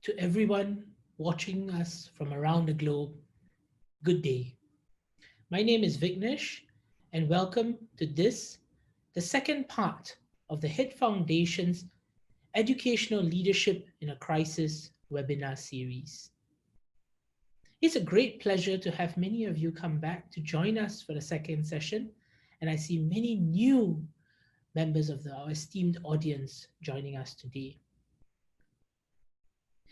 To everyone watching us from around the globe, good day. My name is Vignesh, and welcome to this, the second part of the HIT Foundation's Educational Leadership in a Crisis webinar series. It's a great pleasure to have many of you come back to join us for the second session, and I see many new members of our esteemed audience joining us today.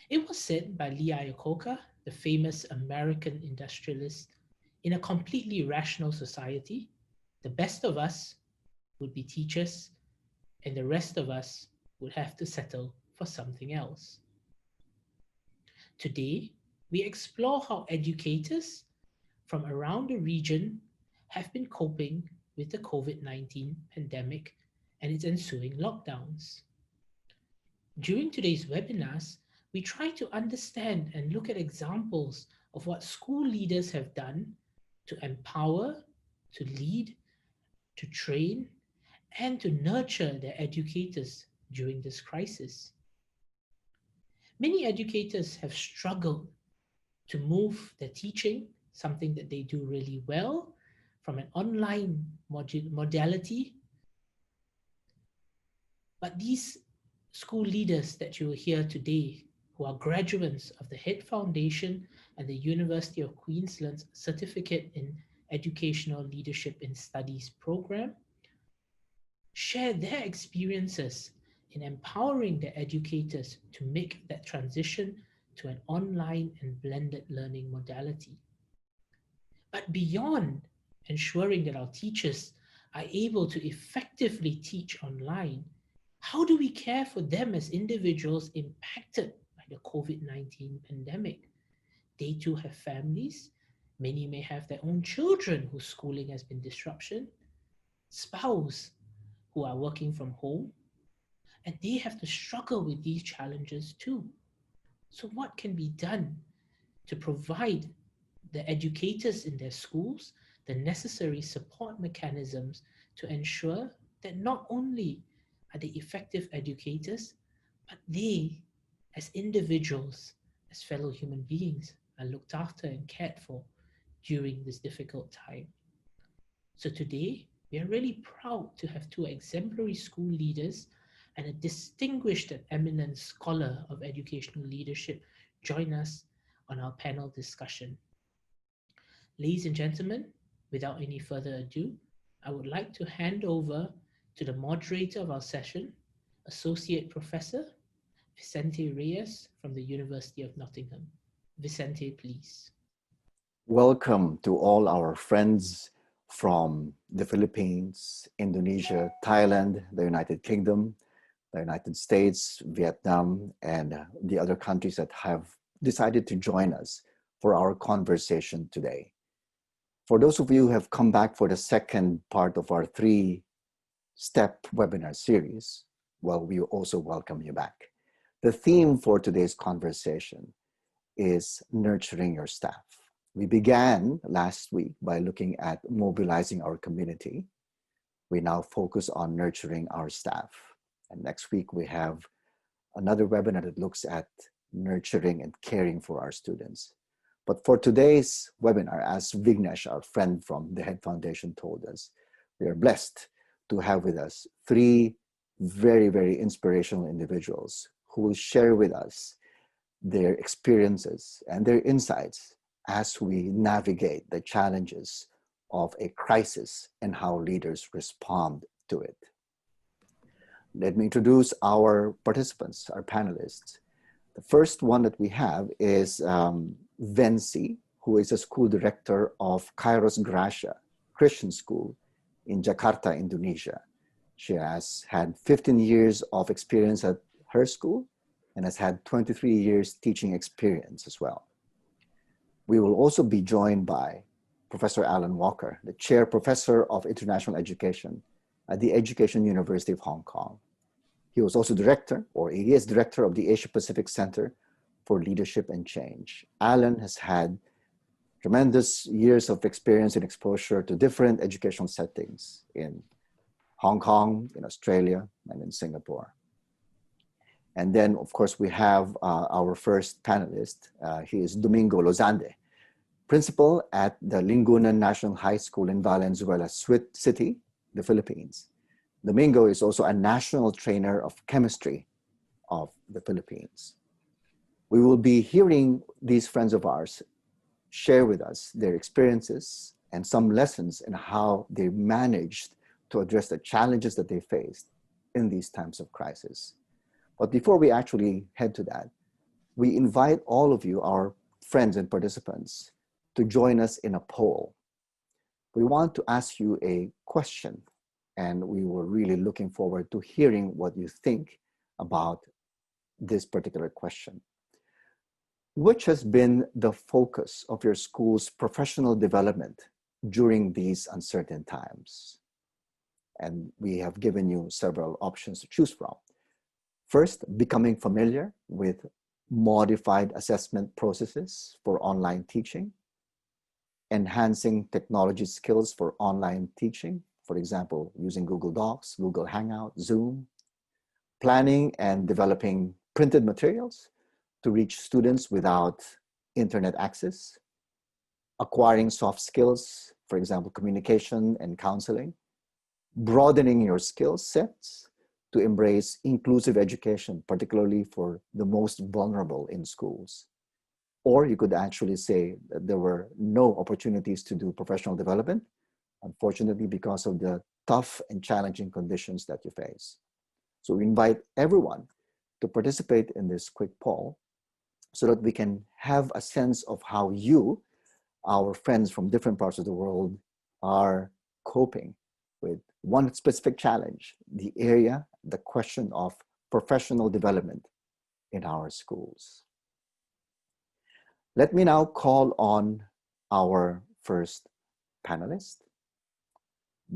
It was said by Lee Iacocca, the famous American industrialist, in a completely rational society, the best of us would be teachers and the rest of us would have to settle for something else. Today, we explore how educators from around the region have been coping with the COVID-19 pandemic and its ensuing lockdowns. During today's webinars, we try to understand and look at examples of what school leaders have done to empower, to lead, to train, and to nurture their educators during this crisis. Many educators have struggled to move their teaching, something that they do really well, from an online modality. But these school leaders that you will hear today, who are graduates of the HIT Foundation and the University of Queensland's Certificate in Educational Leadership in Studies program, share their experiences in empowering their educators to make that transition to an online and blended learning modality. But beyond ensuring that our teachers are able to effectively teach online, how do we care for them as individuals impacted by the COVID-19 pandemic? They too have families. Many may have their own children whose schooling has been disrupted, spouse who are working from home, and they have to struggle with these challenges too. So what can be done to provide the educators in their schools the necessary support mechanisms to ensure that not only are they effective educators, but they, as individuals, as fellow human beings, are looked after and cared for during this difficult time. So today, we are really proud to have two exemplary school leaders and a distinguished and eminent scholar of educational leadership join us on our panel discussion. Ladies and gentlemen, without any further ado, I would like to hand over to the moderator of our session, Associate Professor Vicente Reyes from the University of Nottingham. Vicente, please. Welcome to all our friends from the Philippines, Indonesia, Thailand, the United Kingdom, the United States, Vietnam, and the other countries that have decided to join us for our conversation today. For those of you who have come back for the second part of our three-step webinar series, well, we also welcome you back. The theme for today's conversation is nurturing your staff. We began last week by looking at mobilizing our community. We now focus on nurturing our staff. And next week we have another webinar that looks at nurturing and caring for our students. But for today's webinar, as Vignesh, our friend from the HIT Foundation, told us, we are blessed to have with us three very, very inspirational individuals who will share with us their experiences and their insights as we navigate the challenges of a crisis and how leaders respond to it. Let me introduce our participants, our panelists. The first one that we have is Vency, who is a school director of Kairos Gracia Christian School in Jakarta, Indonesia. She has had 15 years of experience at her school and has had 23 years teaching experience as well. We will also be joined by Professor Allan Walker, the Chair Professor of International Education at the Education University of Hong Kong. He was also director, or he is director of the Asia Pacific Center for Leadership and Change. Allan has had tremendous years of experience and exposure to different educational settings in Hong Kong, in Australia, and in Singapore. And then, of course, we have our first panelist. He is Domingo Lozande, principal at the Lingunan National High School in Valenzuela City, the Philippines. Domingo is also a national trainer of chemistry of the Philippines. We will be hearing these friends of ours share with us their experiences and some lessons in how they managed to address the challenges that they faced in these times of crisis. But before we actually head to that, we invite all of you, our friends and participants, to join us in a poll. We want to ask you a question, and we were really looking forward to hearing what you think about this particular question. Which has been the focus of your school's professional development during these uncertain times? And we have given you several options to choose from. First, becoming familiar with modified assessment processes for online teaching, enhancing technology skills for online teaching, for example, using Google Docs, Google Hangout, Zoom, planning and developing printed materials to reach students without internet access, acquiring soft skills, for example, communication and counseling, broadening your skill sets to embrace inclusive education, particularly for the most vulnerable in schools. Or you could actually say that there were no opportunities to do professional development, unfortunately, because of the tough and challenging conditions that you face. So we invite everyone to participate in this quick poll so that we can have a sense of how you, our friends from different parts of the world, are coping with one specific challenge, the question of professional development in our schools. Let me now call on our first panelist,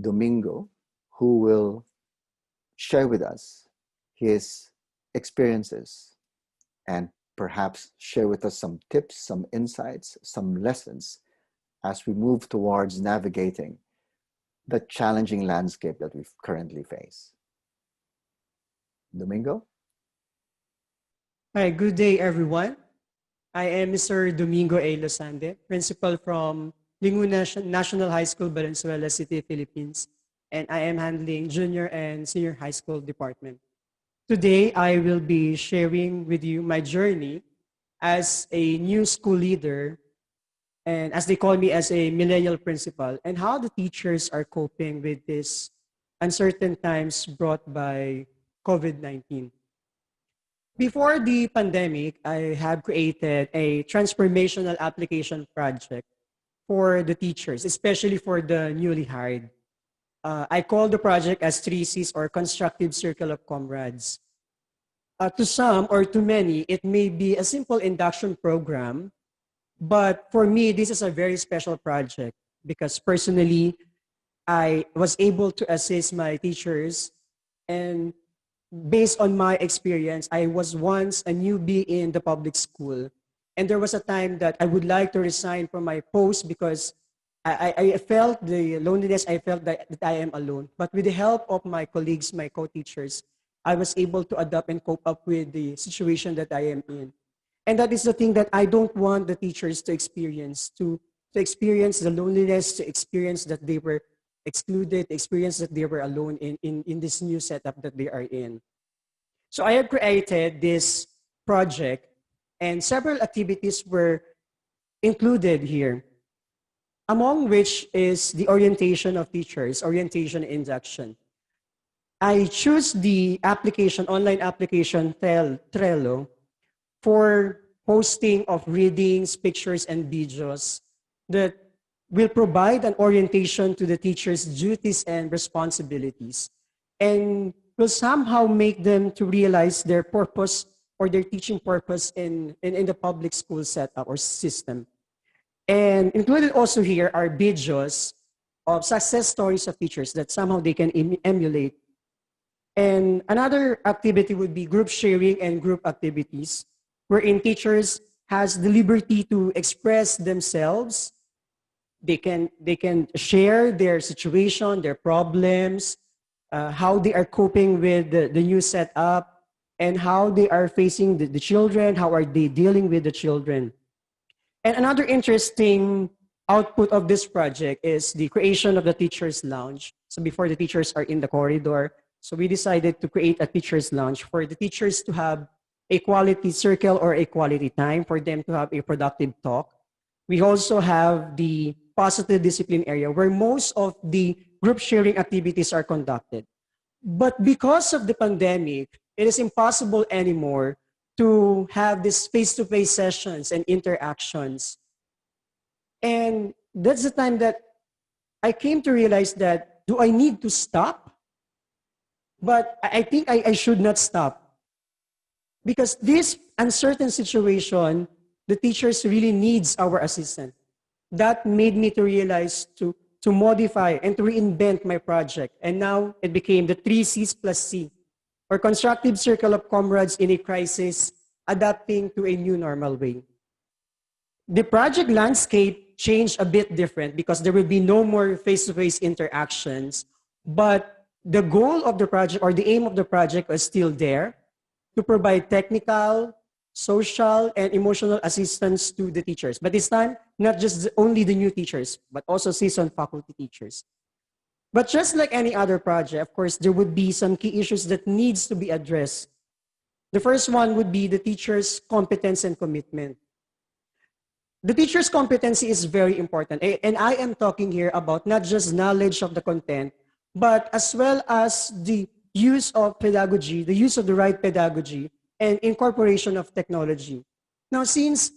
Domingo, who will share with us his experiences and perhaps share with us some tips, some insights, some lessons as we move towards navigating the challenging landscape that we currently face. Domingo? Hi, good day, everyone. I am Mr. Domingo A. Lozande, principal from Lingunan National High School, Valenzuela City, Philippines, and I am handling junior and senior high school department. Today, I will be sharing with you my journey as a new school leader, and as they call me, as a millennial principal, and how the teachers are coping with this uncertain times brought by COVID-19. Before the pandemic, I have created a transformational application project for the teachers, especially for the newly hired. I call the project as Krisis, or Constructive Circle of Comrades. To some or to many, it may be a simple induction program, but for me, this is a very special project because personally, I was able to assist my teachers, and based on my experience, I was once a newbie in the public school. And there was a time that I would like to resign from my post because I felt the loneliness, I felt that I am alone. But with the help of my colleagues, my co-teachers, I was able to adapt and cope up with the situation that I am in. And that is the thing that I don't want the teachers to experience, to experience the loneliness, to experience that they were excluded, experience that they were alone in this new setup that they are in. So I have created this project, and several activities were included here, among which is the orientation of teachers, orientation and induction. I choose the application, online application Trello, for posting of readings, pictures, and videos that will provide an orientation to the teachers' duties and responsibilities, and will somehow make them to realize their purpose or their teaching purpose in the public school setup or system. And included also here are videos of success stories of teachers that somehow they can emulate. And another activity would be group sharing and group activities, wherein teachers has the liberty to express themselves. They can share their situation, their problems, how they are coping with the new setup, and how they are facing the children, how are they dealing with the children. And another interesting output of this project is the creation of the teacher's lounge. So before the teachers are in the corridor, so we decided to create a teacher's lounge for the teachers to have a quality circle or a quality time for them to have a productive talk. We also have the positive discipline area where most of the group sharing activities are conducted. But because of the pandemic, it is impossible anymore to have these face-to-face sessions and interactions. And that's the time that I came to realize that, do I need to stop? But I think I should not stop. Because this uncertain situation, the teachers really needs our assistance. That made me to realize to modify and to reinvent my project. And now it became the 3Cs plus C, or constructive circle of comrades in a crisis, adapting to a new normal way. The project landscape changed a bit different because there will be no more face-to-face interactions, but the goal of the project or the aim of the project is still there, to provide technical, social, and emotional assistance to the teachers. But this time, not just only the new teachers, but also seasoned faculty teachers. But just like any other project, of course, there would be some key issues that needs to be addressed. The first one would be the teacher's competence and commitment. The teacher's competency is very important. And I am talking here about not just knowledge of the content, but as well as the use of pedagogy, the use of the right pedagogy, and incorporation of technology. Now, since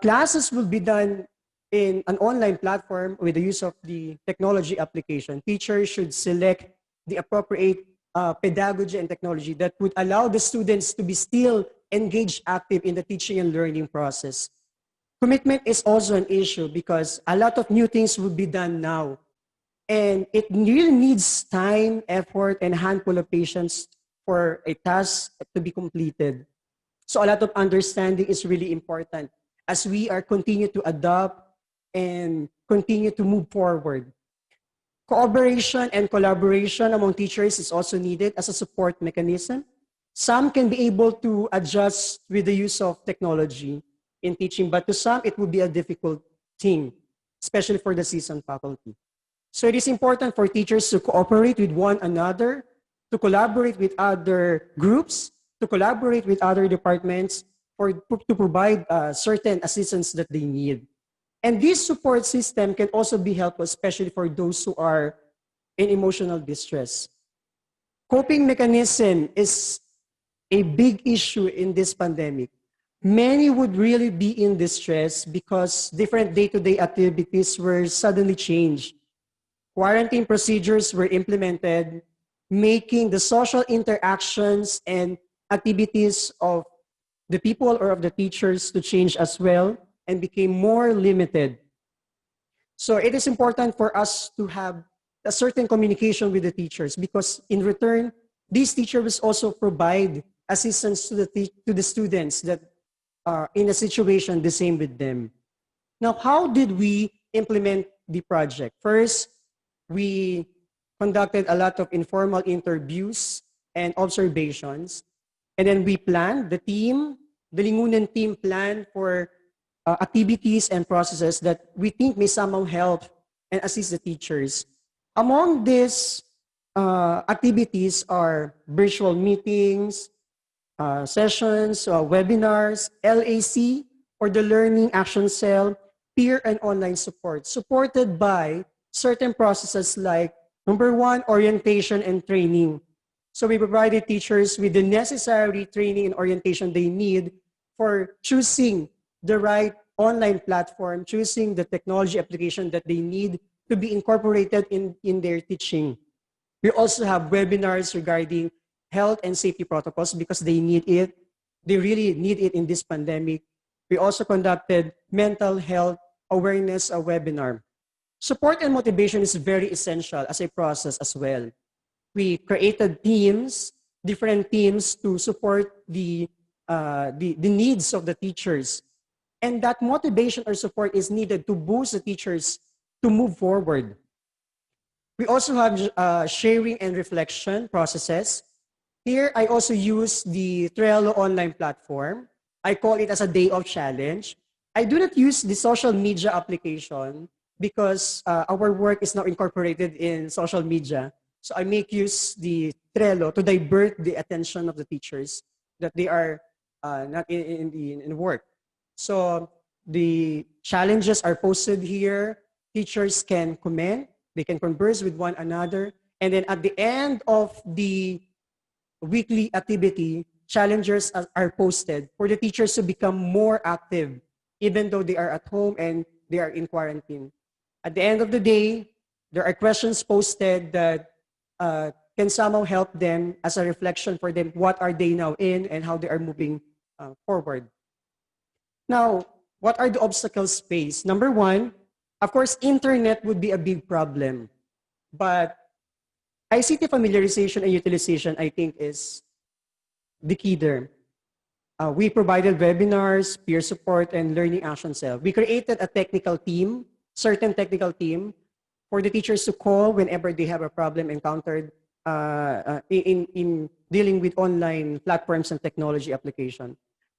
classes will be done in an online platform with the use of the technology application, teachers should select the appropriate pedagogy and technology that would allow the students to be still engaged active in the teaching and learning process. Commitment is also an issue because a lot of new things will be done now. And it really needs time, effort, and a handful of patience for a task to be completed. So a lot of understanding is really important as we are continue to adopt and continue to move forward. Cooperation and collaboration among teachers is also needed as a support mechanism. Some can be able to adjust with the use of technology in teaching, but to some it would be a difficult thing, especially for the seasoned faculty. So it is important for teachers to cooperate with one another, to collaborate with other groups, to collaborate with other departments, to provide certain assistance that they need. And this support system can also be helpful, especially for those who are in emotional distress. Coping mechanism is a big issue in this pandemic. Many would really be in distress because different day-to-day activities were suddenly changed. Quarantine procedures were implemented, making the social interactions and activities of the people or of the teachers to change as well and became more limited. So it is important for us to have a certain communication with the teachers because in return, these teachers also provide assistance to the students that are in a situation the same with them. Now, how did we implement the project? First, we conducted a lot of informal interviews and observations. And then we planned, the Lingunan team planned for activities and processes that we think may somehow help and assist the teachers. Among these activities are virtual meetings, sessions, webinars, LAC, or the Learning Action Cell, peer and online support, supported by certain processes like, number one, orientation and training. So we provided teachers with the necessary training and orientation they need for choosing the right online platform, choosing the technology application that they need to be incorporated in their teaching. We also have webinars regarding health and safety protocols because they need it. They really need it in this pandemic. We also conducted mental health awareness webinar. Support and motivation is very essential as a process as well. We created teams, different teams to support the needs of the teachers. And that motivation or support is needed to boost the teachers to move forward. We also have sharing and reflection processes. Here, I also use the Trello online platform. I call it as a day of challenge. I do not use the social media application because our work is now incorporated in social media. So I make use the Trello to divert the attention of the teachers that they are not in work. So the challenges are posted here. Teachers can comment, they can converse with one another. And then at the end of the weekly activity, challenges are posted for the teachers to become more active, even though they are at home and they are in quarantine. At the end of the day, there are questions posted that can somehow help them as a reflection for them. What are they now in and how they are moving forward? Now, what are the obstacles faced? Number one, of course, internet would be a big problem. But ICT familiarization and utilization, I think, is the key there. We provided webinars, peer support, and learning action cell. We created a technical team, certain technical team, for the teachers to call whenever they have a problem encountered in dealing with online platforms and technology application.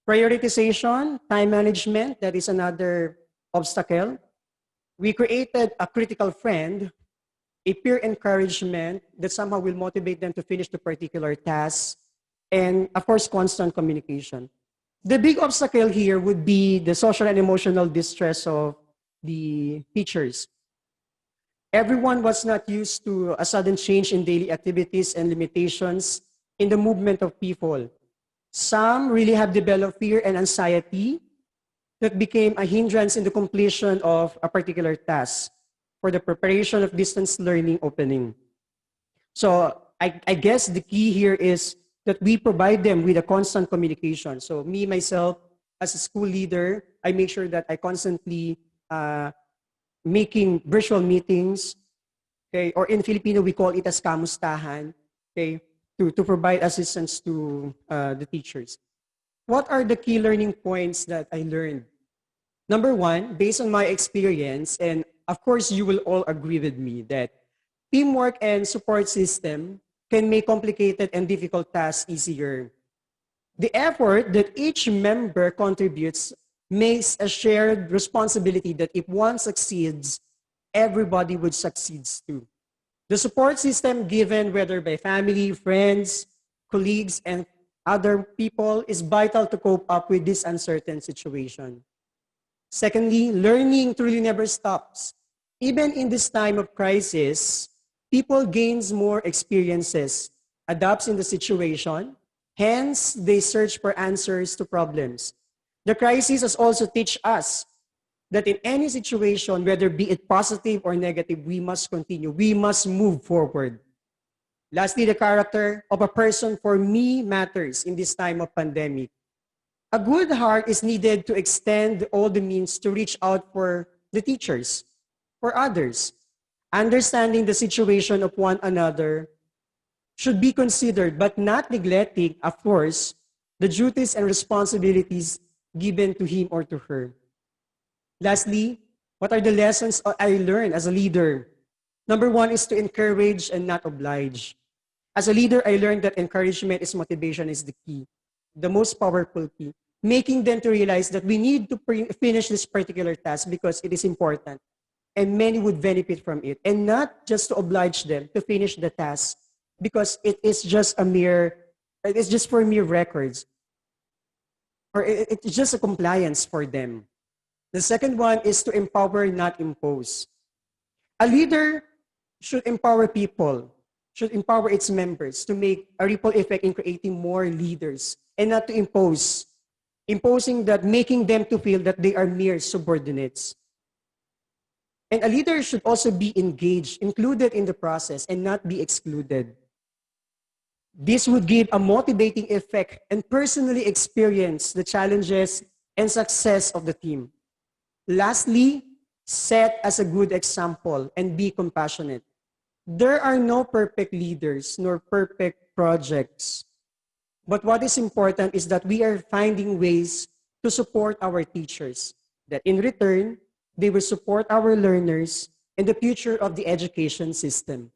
Prioritization, time management, that is another obstacle. We created a critical friend, a peer encouragement that somehow will motivate them to finish the particular task, and of course, constant communication. The big obstacle here would be the social and emotional distress of the teachers. Everyone was not used to a sudden change in daily activities and limitations in the movement of people. Some really have developed fear and anxiety that became a hindrance in the completion of a particular task for the preparation of distance learning opening. So I guess the key here is that we provide them with a constant communication. So me, myself, as a school leader, I make sure that I constantly making virtual meetings, okay, or in Filipino, we call it as kamustahan, okay, to provide assistance to the teachers. What are the key learning points that I learned? Number one, based on my experience, and of course you will all agree with me that teamwork and support system can make complicated and difficult tasks easier. The effort that each member contributes makes a shared responsibility that if one succeeds, everybody would succeed too. The support system given whether by family, friends, colleagues, and other people is vital to cope up with this uncertain situation. Secondly, learning truly never stops. Even in this time of crisis, people gains more experiences, adapts in the situation, hence they search for answers to problems. The crisis has also teach us that in any situation, whether be it positive or negative, we must continue, we must move forward. Lastly, the character of a person for me matters in this time of pandemic. A good heart is needed to extend all the means to reach out for the teachers, for others. Understanding the situation of one another should be considered, but not neglecting, of course, the duties and responsibilities given to him or to her. Lastly, what are the lessons I learned as a leader? Number one is to encourage and not oblige. As a leader, I learned that encouragement is motivation is the key, the most powerful key. Making them to realize that we need to finish this particular task because it is important and many would benefit from it, and not just to oblige them to finish the task because it is just it's just for mere records, or it's just a compliance for them. The second one is to empower, not impose. A leader should empower people, should empower its members to make a ripple effect in creating more leaders and not to impose. Imposing that, making them to feel that they are mere subordinates. And a leader should also be engaged, included in the process, and not be excluded. This would give a motivating effect and personally experience the challenges and success of the team. Lastly, set as a good example and be compassionate. There are no perfect leaders nor perfect projects. But what is important is that we are finding ways to support our teachers, that in return, they will support our learners and the future of the education system.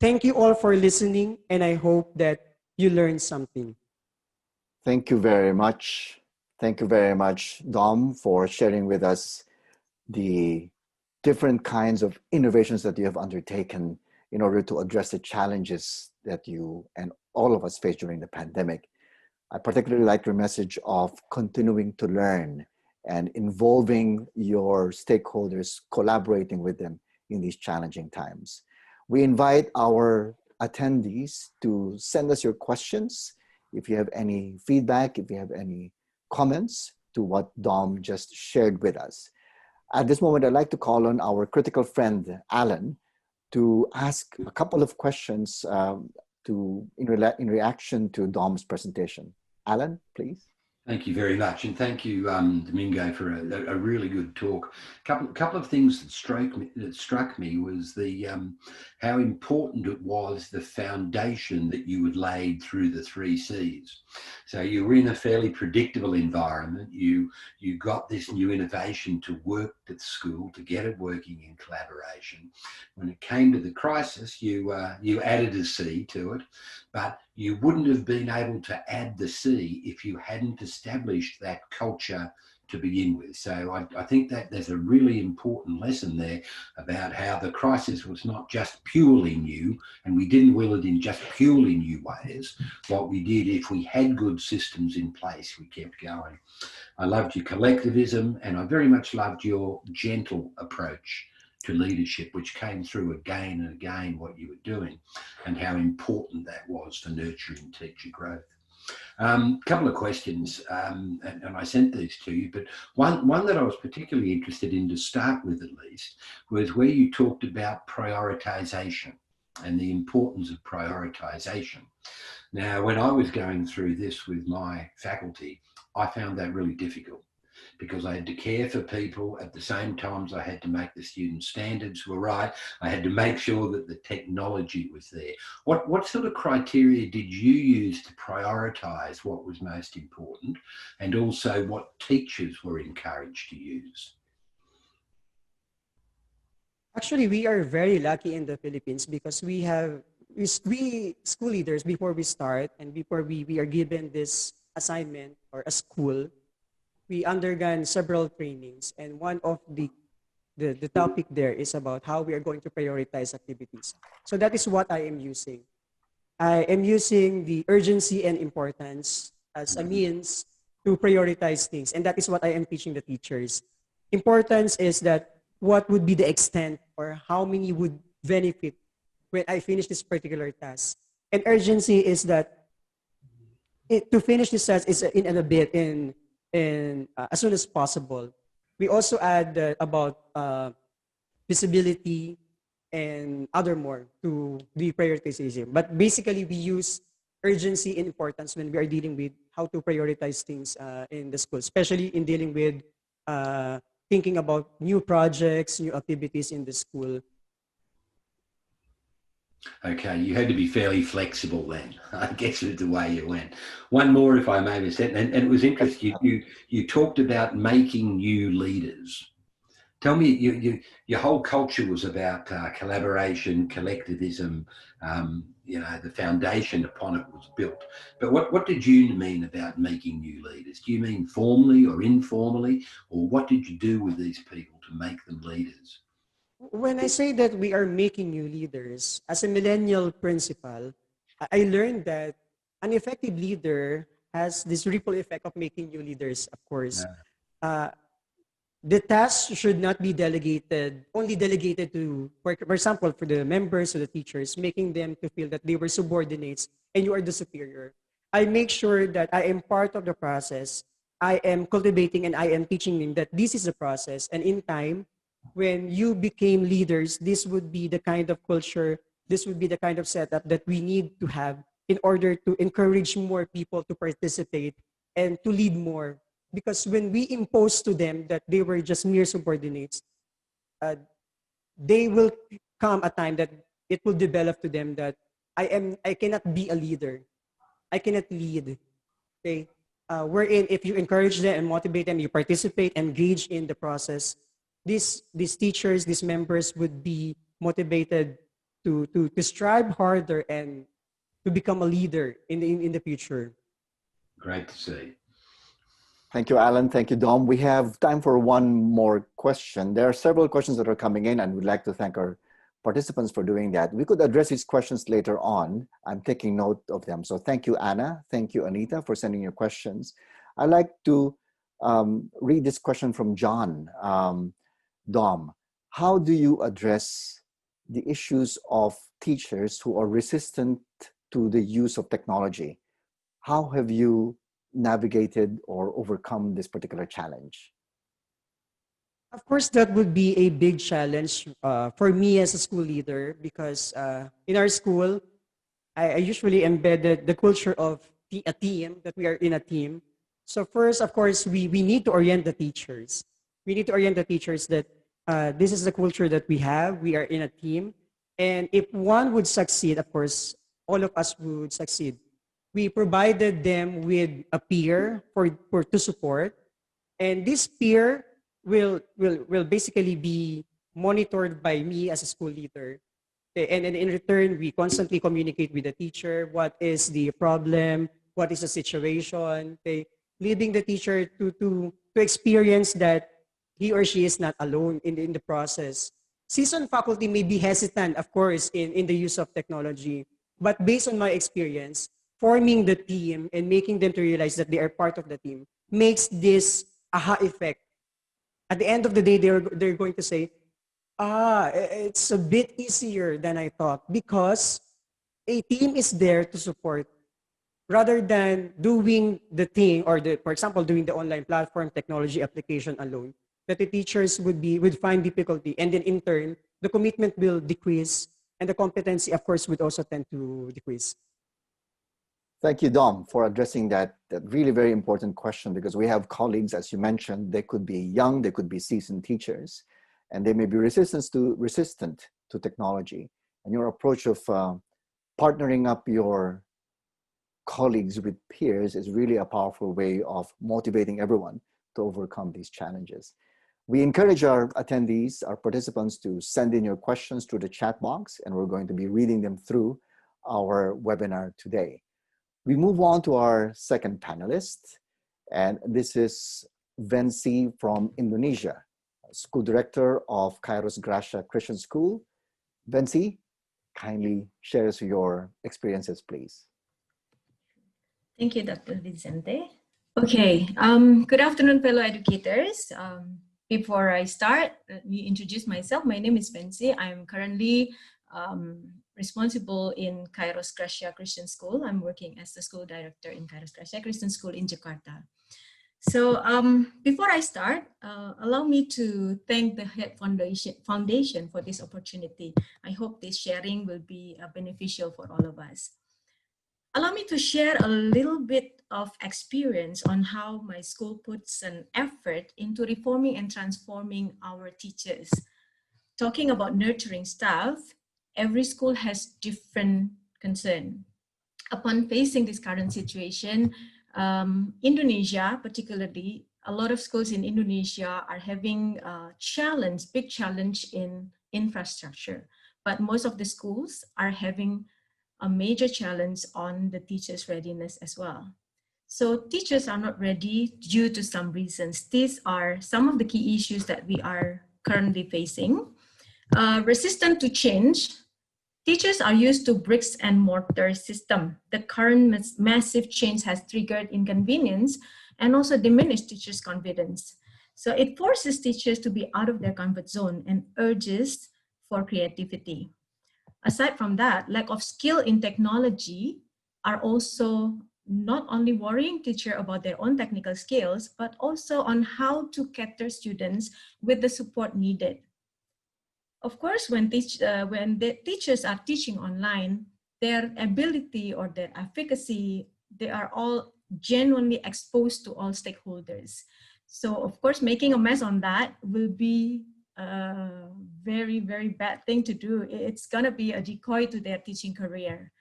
Thank you all for listening, and I hope that you learn something. Thank you very much. Thank you very much, Dom, for sharing with us the different kinds of innovations that you have undertaken in order to address the challenges that you and all of us face during the pandemic. I particularly like your message of continuing to learn and involving your stakeholders, collaborating with them in these challenging times. We invite our attendees to send us your questions. If you have any feedback, if you have any comments to what Dom just shared with us. At this moment, I'd like to call on our critical friend, Allan, to ask a couple of questions in reaction to Dom's presentation. Allan, please. Thank you very much, and thank you, Domingo, for a really good talk. Couple of things that struck me was the how important it was, the foundation that you had laid through the 3 C's. So you were in a fairly predictable environment. You got this new innovation to work at school, to get it working in collaboration. When it came to the crisis, you added a C to it, but you wouldn't have been able to add the C if you hadn't established that culture to begin with. So I think that there's a really important lesson there about how the crisis was not just purely new, and we didn't will it in just purely new ways. What we did, if we had good systems in place, we kept going. I loved your collectivism, and I very much loved your gentle approach to leadership, which came through again and again what you were doing and how important that was for nurturing teacher growth. Couple of questions, and I sent these to you, but one that I was particularly interested in to start with at least was where you talked about prioritization and the importance of prioritization. Now, when I was going through this with my faculty, I found that really difficult, because I had to care for people at the same time as I had to make the student standards were right. I had to make sure that the technology was there. What sort of criteria did you use to prioritise what was most important, and also what teachers were encouraged to use? Actually, we are very lucky in the Philippines because we school leaders, before we start and before we are given this assignment or a school, we undergone several trainings, and one of the topic there is about how we are going to prioritize activities. So that is what I am using. I am using the urgency and importance as a means to prioritize things, and that is what I am teaching the teachers. Importance is that what would be the extent or how many would benefit when I finish this particular task. And urgency is that to finish this task is in a bit in as soon as possible. We also add about visibility and other more to the prioritization. But basically, we use urgency and importance when we are dealing with how to prioritize things in the school, especially in dealing with thinking about new projects, new activities in the school. Okay, you had to be fairly flexible then, I guess, with the way you went. One more, if I may, Vicente, and it was interesting. You talked about making new leaders. Tell me, your whole culture was about collaboration, collectivism. The foundation upon it was built. But what did you mean about making new leaders? Do you mean formally or informally, or what did you do with these people to make them leaders? When I say that we are making new leaders, as a millennial principal, I learned that an effective leader has this ripple effect of making new leaders, of course. The task should not be only delegated to, for example, for the members or the teachers, making them to feel that they were subordinates and you are the superior. I make sure that I am part of the process. I am cultivating and I am teaching them that this is a process, and in time, when you became leaders, this would be the kind of culture, this would be the kind of setup that we need to have in order to encourage more people to participate and to lead more. Because when we impose to them that they were just mere subordinates, they will come a time that it will develop to them that I cannot be a leader. I cannot lead. Okay? Wherein if you encourage them and motivate them, you participate, engage in the process, these teachers, these members would be motivated to strive harder and to become a leader in the future. Great to see. Thank you, Alan. Thank you, Dom. We have time for one more question. There are several questions that are coming in, and we'd like to thank our participants for doing that. We could address these questions later on. I'm taking note of them. So thank you, Anna. Thank you, Anita, for sending your questions. I'd like to read this question from John. Dom, how do you address the issues of teachers who are resistant to the use of technology? How have you navigated or overcome this particular challenge? Of course, that would be a big challenge for me as a school leader, because in our school, I usually embedded the culture of a team, that we are in a team. So first, of course, we need to orient the teachers. We need to orient the teachers that this is the culture that we have. We are in a team. And if one would succeed, of course, all of us would succeed. We provided them with a peer to support. And this peer will basically be monitored by me as a school leader. And in return, we constantly communicate with the teacher. What is the problem? What is the situation? Leading the teacher to experience that he or she is not alone in the process. Seasoned faculty may be hesitant, of course, in the use of technology. But based on my experience, forming the team and making them to realize that they are part of the team makes this aha effect. At the end of the day, they're going to say, it's a bit easier than I thought, because a team is there to support, rather than doing the thing, or for example, doing the online platform technology application alone, that the teachers would find difficulty, and then in turn, the commitment will decrease, and the competency, of course, would also tend to decrease. Thank you, Dom, for addressing that really very important question, because we have colleagues, as you mentioned, they could be young, they could be seasoned teachers, and they may be resistant to technology. And your approach of partnering up your colleagues with peers is really a powerful way of motivating everyone to overcome these challenges. We encourage our attendees, our participants, to send in your questions through the chat box, and we're going to be reading them through our webinar today. We move on to our second panelist, and this is Vency from Indonesia, School Director of Kairos Gracia Christian School. Vency, kindly share us your experiences, please. Thank you, Dr. Vicente. Okay, good afternoon, fellow educators. Before I start, let me introduce myself. My name is Vency. I am currently responsible in Kairos Gracia Christian School. I'm working as the school director in Kairos Gracia Christian School in Jakarta. So before I start, allow me to thank the Head Foundation for this opportunity. I hope this sharing will be beneficial for all of us. Allow me to share a little bit of experience on how my school puts an effort into reforming and transforming our teachers. Talking about nurturing staff, every school has different concern. Upon facing this current situation, Indonesia, particularly, a lot of schools in Indonesia are having a big challenge in infrastructure. But most of the schools are having a major challenge on the teachers' readiness as well. So teachers are not ready due to some reasons. These are some of the key issues that we are currently facing. Resistant to change. Teachers are used to bricks and mortar system. The current massive change has triggered inconvenience and also diminished teachers' confidence. So it forces teachers to be out of their comfort zone and urges for creativity. Aside from that, lack of skill in technology are also not only worrying teachers about their own technical skills, but also on how to cater students with the support needed. Of course, when the teachers are teaching online, their ability or their efficacy, they are all genuinely exposed to all stakeholders. So of course, making a mess on that will be a very, very bad thing to do. It's gonna be a decoy to their teaching career.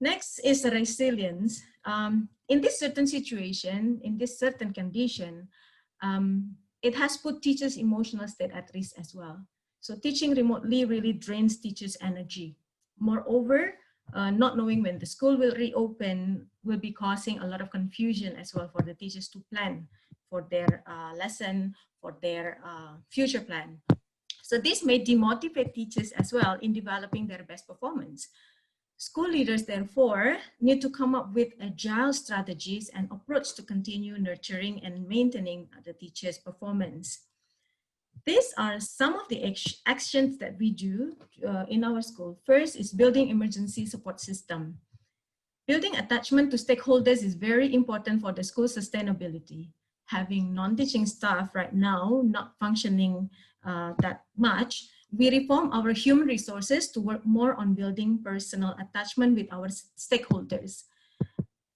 Next is resilience. In this certain situation, in this certain condition, it has put teachers' emotional state at risk as well. So teaching remotely really drains teachers' energy. Moreover, not knowing when the school will reopen will be causing a lot of confusion as well for the teachers to plan for their lesson, for their future plan. So this may demotivate teachers as well in developing their best performance. School leaders, therefore, need to come up with agile strategies and approach to continue nurturing and maintaining the teachers' performance. These are some of the actions that we do in our school. First is building emergency support system. Building attachment to stakeholders is very important for the school sustainability. Having non-teaching staff right now not functioning that much, we reform our human resources to work more on building personal attachment with our stakeholders.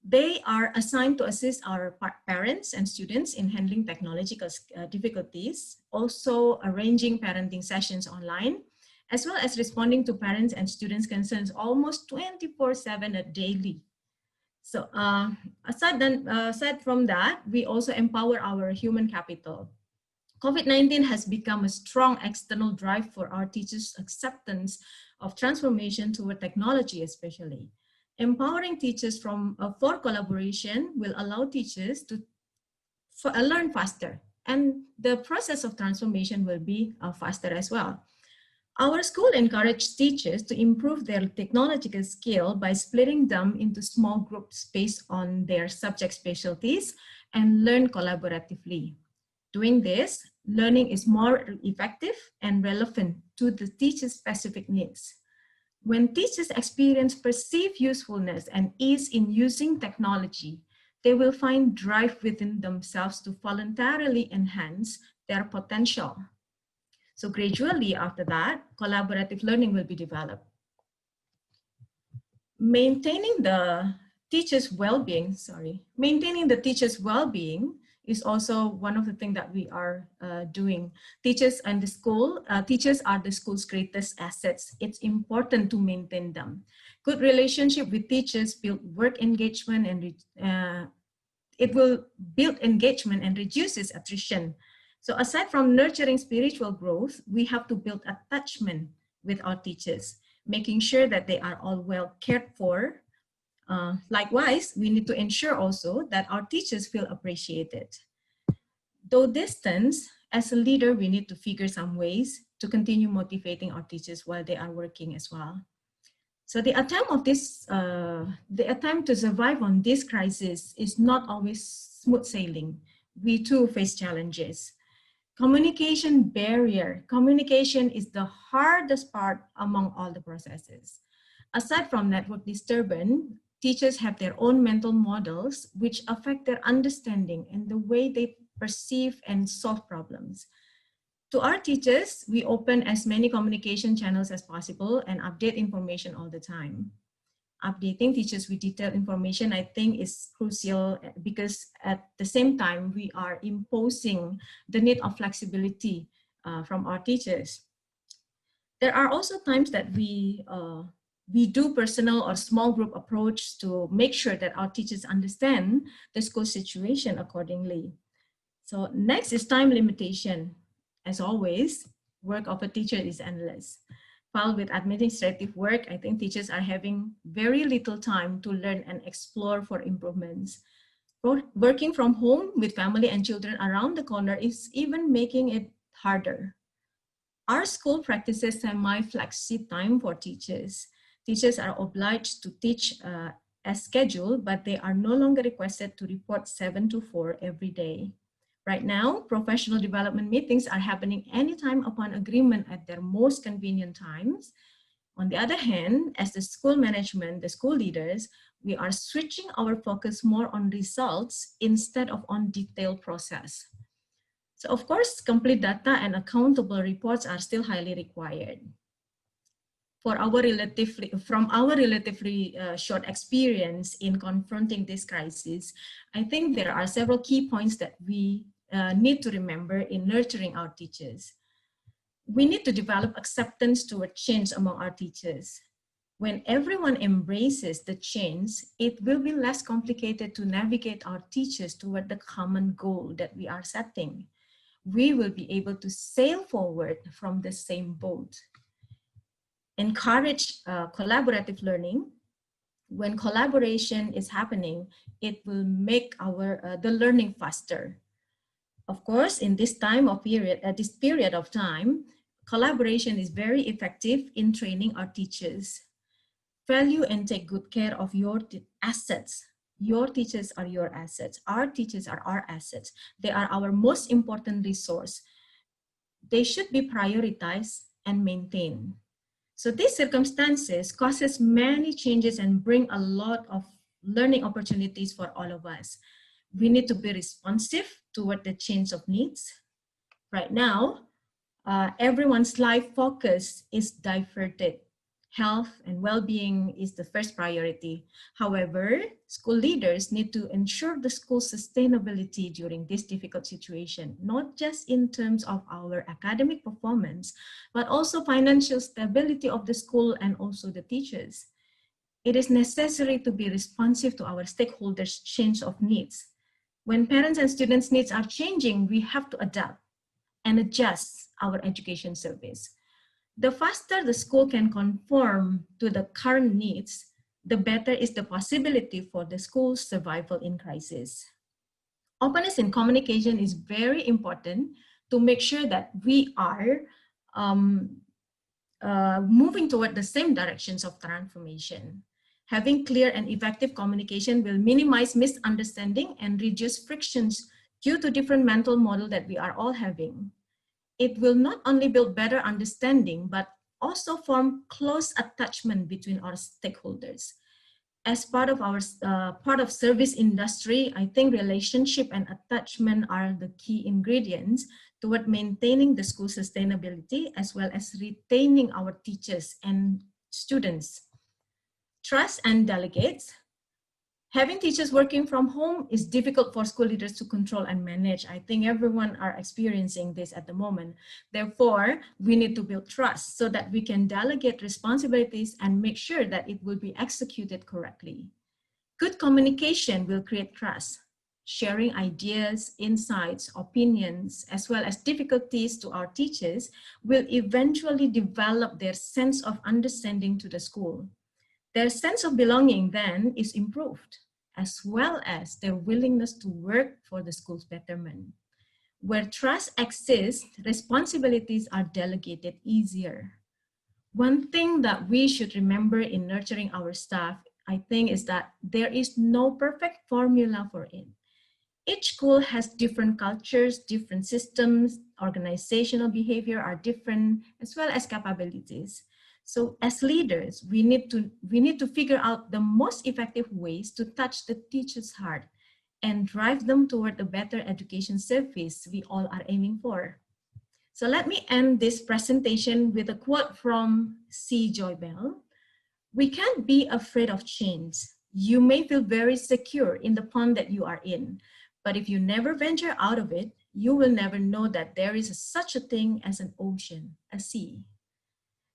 They are assigned to assist our parents and students in handling technological difficulties, also arranging parenting sessions online, as well as responding to parents and students' concerns almost 24/7 daily. So aside from that, we also empower our human capital. COVID-19 has become a strong external drive for our teachers' acceptance of transformation toward technology especially. Empowering teachers for collaboration will allow teachers to learn faster, and the process of transformation will be faster as well. Our school encourages teachers to improve their technological skill by splitting them into small groups based on their subject specialties and learn collaboratively. Doing this, learning is more effective and relevant to the teacher's specific needs. When teachers experience perceived usefulness and ease in using technology, they will find drive within themselves to voluntarily enhance their potential. So gradually after that, collaborative learning will be developed. Maintaining the teacher's well-being is also one of the things that we are doing. Teachers are the school's greatest assets. It's important to maintain them. Good relationship with teachers build work engagement and it will build engagement and reduces attrition. So aside from nurturing spiritual growth, we have to build attachment with our teachers, making sure that they are all well cared for. Likewise, we need to ensure also that our teachers feel appreciated. Though distance, as a leader, we need to figure some ways to continue motivating our teachers while they are working as well. So the attempt to survive on this crisis is not always smooth sailing. We too face challenges. Communication barrier. Communication is the hardest part among all the processes. Aside from network disturbance, teachers have their own mental models which affect their understanding and the way they perceive and solve problems. To our teachers, we open as many communication channels as possible and update information all the time. Updating teachers with detailed information, I think, is crucial because at the same time, we are imposing the need of flexibility from our teachers. There are also times that we do personal or small group approach to make sure that our teachers understand the school situation accordingly. So next is time limitation. As always, work of a teacher is endless. While with administrative work, I think teachers are having very little time to learn and explore for improvements. Working from home with family and children around the corner is even making it harder. Our school practices semi-flexi time for teachers. Teachers are obliged to teach as scheduled, but they are no longer requested to report 7 to 4 every day. Right now, professional development meetings are happening anytime upon agreement at their most convenient times. On the other hand, as the school management, the school leaders, we are switching our focus more on results instead of on detailed process. So of course, complete data and accountable reports are still highly required. From our relatively short experience in confronting this crisis, I think there are several key points that we need to remember in nurturing our teachers. We need to develop acceptance toward change among our teachers. When everyone embraces the change, it will be less complicated to navigate our teachers toward the common goal that we are setting. We will be able to sail forward from the same boat. Encourage collaborative learning when collaboration is happening, it will make the learning faster. Of course, in this period of time, collaboration is very effective in training our teachers. Value and take good care of your assets. Your teachers are your assets. Our teachers are our assets. They are our most important resource. They should be prioritized and maintained. So these circumstances causes many changes and bring a lot of learning opportunities for all of us. We need to be responsive toward the change of needs. Right now, everyone's life focus is diverted. Health and well-being is the first priority. However, school leaders need to ensure the school's sustainability during this difficult situation, not just in terms of our academic performance, but also financial stability of the school and also the teachers. It is necessary to be responsive to our stakeholders' change of needs. When parents and students' needs are changing, we have to adapt and adjust our education service. The faster the school can conform to the current needs, the better is the possibility for the school's survival in crisis. Openness in communication is very important to make sure that we are moving toward the same directions of transformation. Having clear and effective communication will minimize misunderstanding and reduce frictions due to different mental model that we are all having. It will not only build better understanding, but also form close attachment between our stakeholders. As part of our service industry, I think relationship and attachment are the key ingredients toward maintaining the school sustainability as well as retaining our teachers and students. Trust and delegates. Having teachers working from home is difficult for school leaders to control and manage. I think everyone are experiencing this at the moment. Therefore, we need to build trust so that we can delegate responsibilities and make sure that it will be executed correctly. Good communication will create trust. Sharing ideas, insights, opinions, as well as difficulties to our teachers will eventually develop their sense of understanding to the school. Their sense of belonging then is improved, as well as their willingness to work for the school's betterment. Where trust exists, responsibilities are delegated easier. One thing that we should remember in nurturing our staff, I think, is that there is no perfect formula for it. Each school has different cultures, different systems, organizational behavior are different, as well as capabilities. So as leaders, we need to figure out the most effective ways to touch the teacher's heart and drive them toward a better education service we all are aiming for. So let me end this presentation with a quote from C. Joy Bell. We can't be afraid of change. You may feel very secure in the pond that you are in, but if you never venture out of it, you will never know that there is such a thing as an ocean, a sea.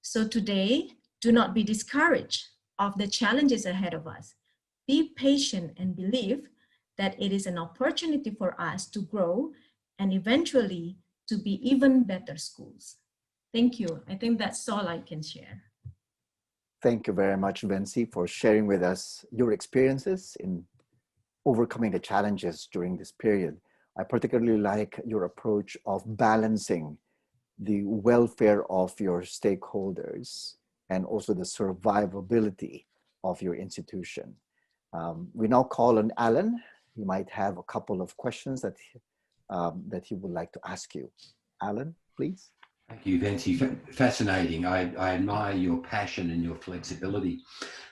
So today, do not be discouraged of the challenges ahead of us. Be patient and believe that it is an opportunity for us to grow and eventually to be even better schools. Thank you. I think that's all I can share. Thank you very much, Vency, for sharing with us your experiences in overcoming the challenges during this period. I particularly like your approach of balancing the welfare of your stakeholders and also the survivability of your institution. We now call on Allan. He might have a couple of questions that he would like to ask you. Allan, please. Thank you, Vency. Fascinating. I admire your passion and your flexibility.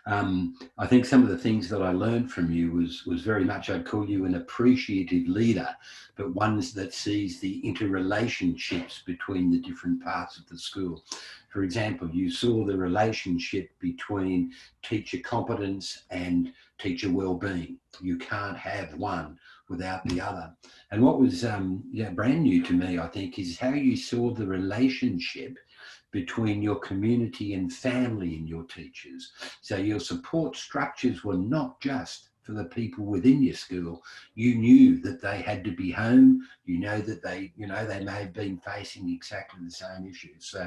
I think some of the things that I learned from you was very much, I'd call you an appreciative leader, but ones that sees the interrelationships between the different parts of the school. For example, you saw the relationship between teacher competence and teacher well-being. You can't have one without the other. And what was brand new to me, I think, is how you saw the relationship between your community and family and your teachers. So your support structures were not just for the people within your school. You knew that they had to be home. You know that they may have been facing exactly the same issues. So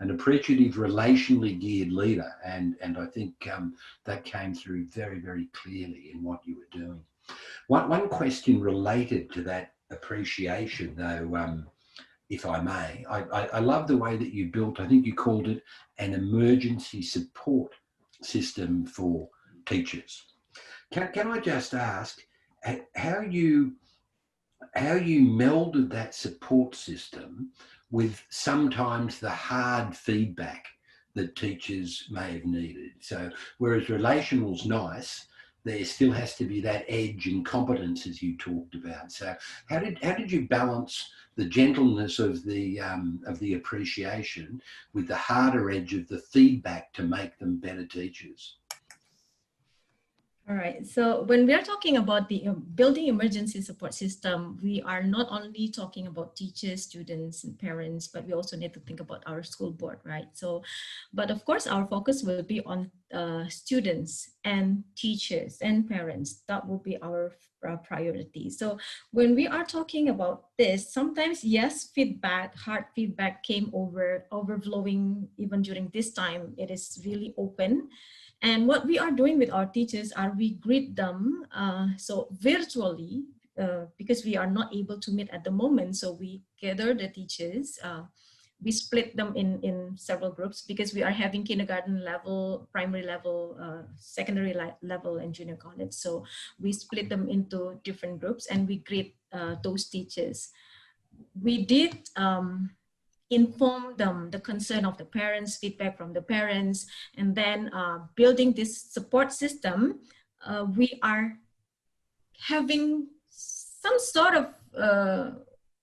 an appreciative, relationally geared leader, and I think that came through very, very clearly in what you were doing. One question related to that appreciation, though, if I may, I love the way that you built, I think you called it an emergency support system for teachers. Can I just ask how you melded that support system with sometimes the hard feedback that teachers may have needed? So whereas relational's nice, there still has to be that edge and competence, as you talked about. So how did you balance the gentleness of the appreciation with the harder edge of the feedback to make them better teachers? All right, so when we are talking about the building emergency support system, we are not only talking about teachers, students, and parents, but we also need to think about our school board, right? So, but of course, our focus will be on students and teachers and parents. That will be our priority. So when we are talking about this, sometimes, yes, feedback, hard feedback came overflowing even during this time. It is really open. And what we are doing with our teachers are we greet them so virtually because we are not able to meet at the moment. So we gather the teachers, we split them in several groups because we are having kindergarten level, primary level, secondary level, and junior college. So we split them into different groups and we greet those teachers. We did inform them the concern of the parents, feedback from the parents, and then building this support system, we are having some sort of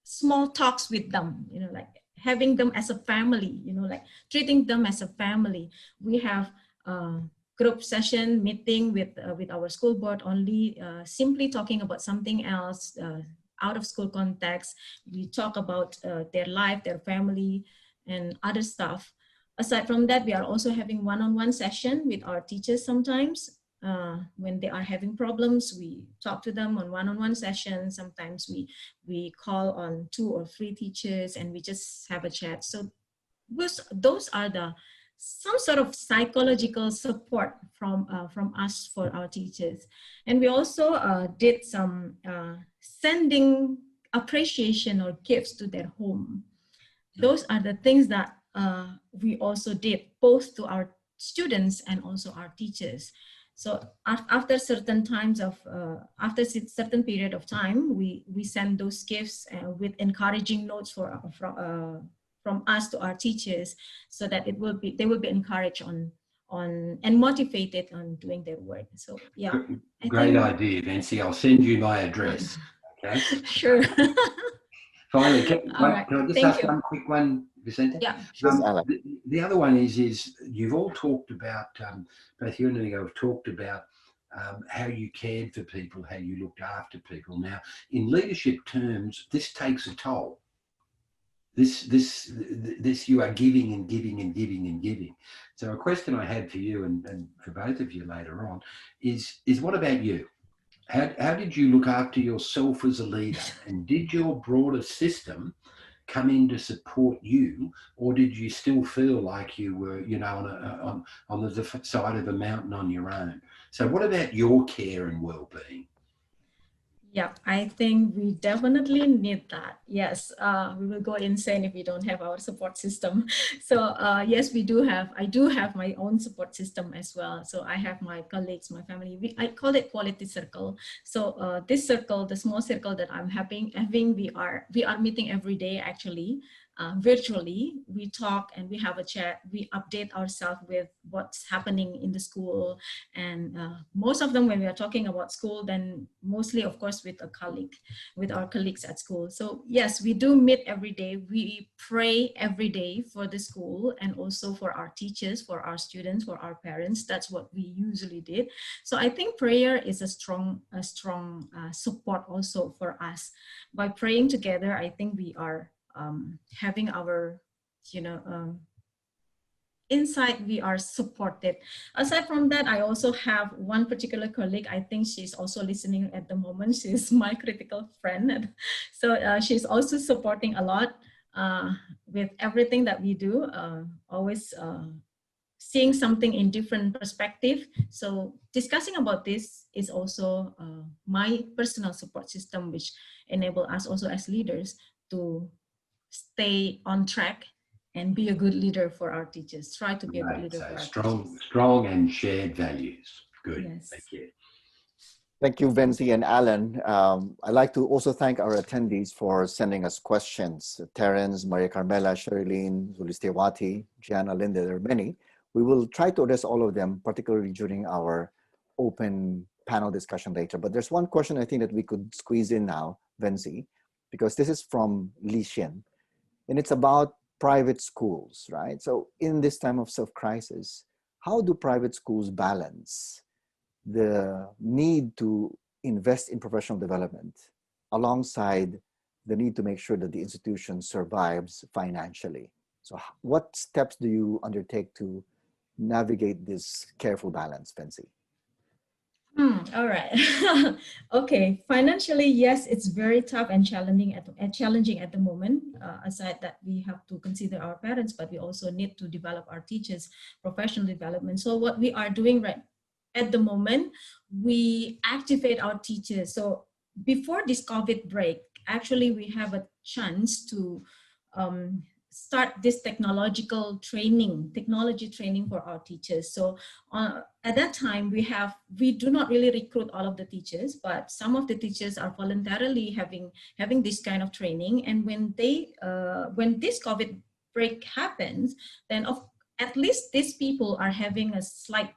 small talks with them, like having them as a family, like treating them as a family. We have group session meeting with our school board only, simply talking about something else, out of school context. We talk about their life, their family, and other stuff. Aside from that, we are also having one-on-one session with our teachers sometimes. When they are having problems, we talk to them on one-on-one sessions. Sometimes we call on 2 or 3 teachers and we just have a chat. So those are some sort of psychological support from us for our teachers. And we also did some sending appreciation or gifts to their home. Those are the things that we also did, both to our students and also our teachers. So after certain times of, after a certain period of time, we send those gifts with encouraging notes from us to our teachers, so that they will be encouraged on and motivated on doing their work. So yeah. Great idea, Vency. I'll send you my address. Okay. Sure. Finally, can I just ask one quick one, Vicente? Yeah. Sure. The other one is you've all talked about, both you and Domingo have talked about how you cared for people, how you looked after people. Now, in leadership terms, this takes a toll. This you are giving and giving and giving and giving. So a question I had for you and for both of you later on is what about you? How did you look after yourself as a leader, and did your broader system come in to support you, or did you still feel like you were, on the side of a mountain on your own? So what about your care and well-being? Yeah, I think we definitely need that. Yes, we will go insane if we don't have our support system. So yes, I do have my own support system as well. So I have my colleagues, my family. I call it quality circle. So this circle, the small circle that I'm having, we are meeting every day actually. Virtually, we talk and we have a chat, we update ourselves with what's happening in the school. And most of them, when we are talking about school, then mostly, of course, with our colleagues at school. So yes, we do meet every day. We pray every day for the school and also for our teachers, for our students, for our parents. That's what we usually did. So I think prayer is a strong support also for us. By praying together, I think we are having our, inside we are supported. Aside from that, I also have one particular colleague. I think she's also listening at the moment. She's my critical friend. So she's also supporting a lot with everything that we do, always seeing something in different perspective. So discussing about this is also my personal support system, which enable us also as leaders to stay on track and be a good leader for our teachers. Try to be a good leader for our teachers. Strong and shared values. Good. Yes. Thank you. Thank you, Vency and Allan. I'd like to also thank our attendees for sending us questions. Terence, Maria Carmela, Sherilyn, Zulistewati, Gianna, Linda, there are many. We will try to address all of them, particularly during our open panel discussion later. But there's one question I think that we could squeeze in now, Vency, because this is from Li Xian, and it's about private schools, right? So in this time of self-crisis, how do private schools balance the need to invest in professional development alongside the need to make sure that the institution survives financially? So what steps do you undertake to navigate this careful balance, Vency? All right. Okay. Financially, yes, it's very tough and challenging at the moment. Aside that, we have to consider our parents, but we also need to develop our teachers' professional development. So what we are doing right at the moment, we activate our teachers. So before this COVID break, actually, we have a chance to start this technology training for our teachers. So at that time, we do not really recruit all of the teachers, but some of the teachers are voluntarily having this kind of training. And when this COVID break happens, then at least these people are having a slight,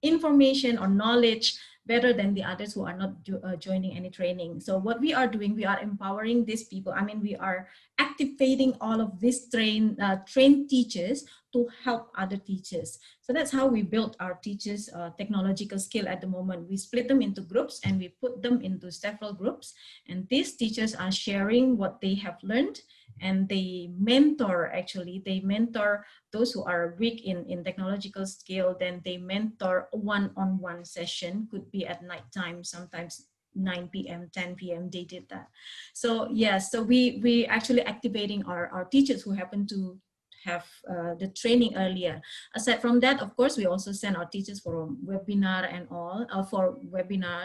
information or knowledge better than the others who are not joining any training. So what we are doing, we are empowering these people. I mean, we are activating all of these trained teachers to help other teachers. So that's how we built our teachers' technological skill at the moment. We split them into groups and we put them into several groups. And these teachers are sharing what they have learned, and they mentor those who are weak in technological skill. Then they mentor one-on-one session, could be at nighttime, sometimes 9 p.m., 10 p.m. they did that. So yes, so we actually activating our teachers who happen to have the training earlier. Aside from that, of course, we also send our teachers for a webinar and all,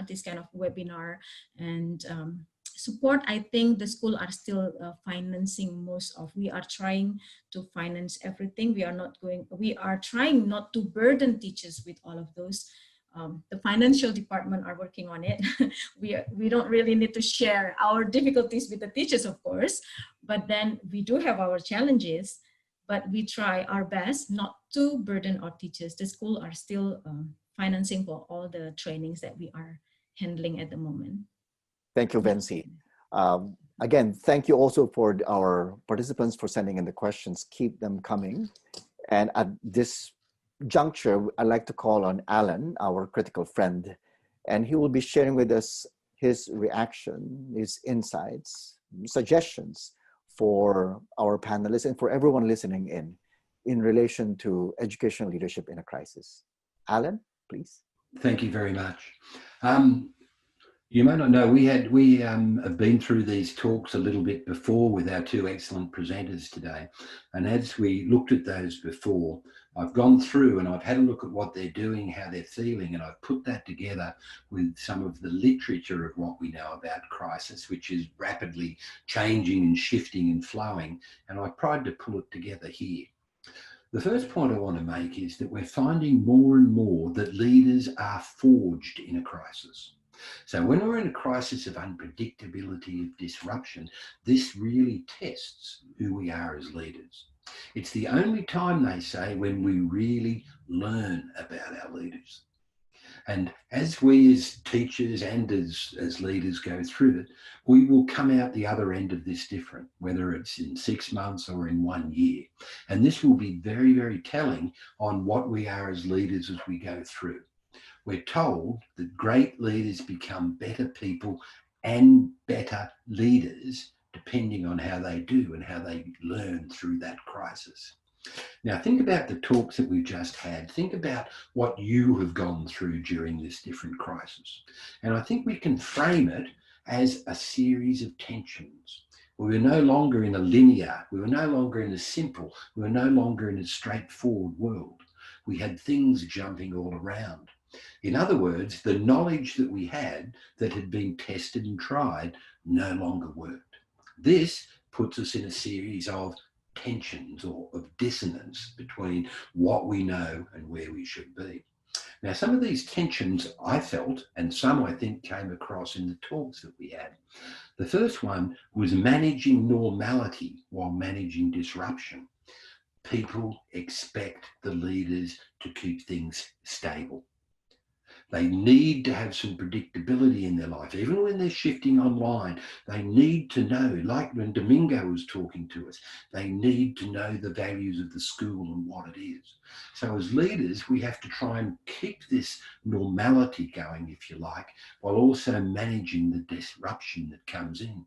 this kind of webinar and support. I think the school are still financing most of. We are trying to finance everything. We are trying not to burden teachers with all of those. The financial department are working on it. we don't really need to share our difficulties with the teachers, of course, but then we do have our challenges, but we try our best not to burden our teachers. The school are still financing for all the trainings that we are handling at the moment. Thank you, Vency. Again, thank you also for our participants for sending in the questions. Keep them coming. And at this juncture, I'd like to call on Allan, our critical friend, and he will be sharing with us his reaction, his insights, suggestions for our panelists and for everyone listening in relation to educational leadership in a crisis. Allan, please. Thank you very much. You may not know, we have been through these talks a little bit before with our two excellent presenters today. And as we looked at those before, I've gone through and I've had a look at what they're doing, how they're feeling, and I've put that together with some of the literature of what we know about crisis, which is rapidly changing and shifting and flowing. And I've tried to pull it together here. The first point I want to make is that we're finding more and more that leaders are forged in a crisis. So when we're in a crisis of unpredictability, of disruption, this really tests who we are as leaders. It's the only time, they say, when we really learn about our leaders. And as we as teachers and as leaders go through it, we will come out the other end of this different, whether it's in 6 months or in 1 year. And this will be very, very telling on what we are as leaders as we go through. We're told that great leaders become better people and better leaders depending on how they do and how they learn through that crisis. Now, think about the talks that we've just had. Think about what you have gone through during this different crisis. And I think we can frame it as a series of tensions. We were no longer in a linear, we were no longer in a simple, we were no longer in a straightforward world. We had things jumping all around. In other words, the knowledge that we had that had been tested and tried no longer worked. This puts us in a series of tensions or of dissonance between what we know and where we should be. Now, some of these tensions I felt, and some I think came across in the talks that we had. The first one was managing normality while managing disruption. People expect the leaders to keep things stable. They need to have some predictability in their life. Even when they're shifting online, they need to know, like when Domingo was talking to us, they need to know the values of the school and what it is. So as leaders, we have to try and keep this normality going, if you like, while also managing the disruption that comes in.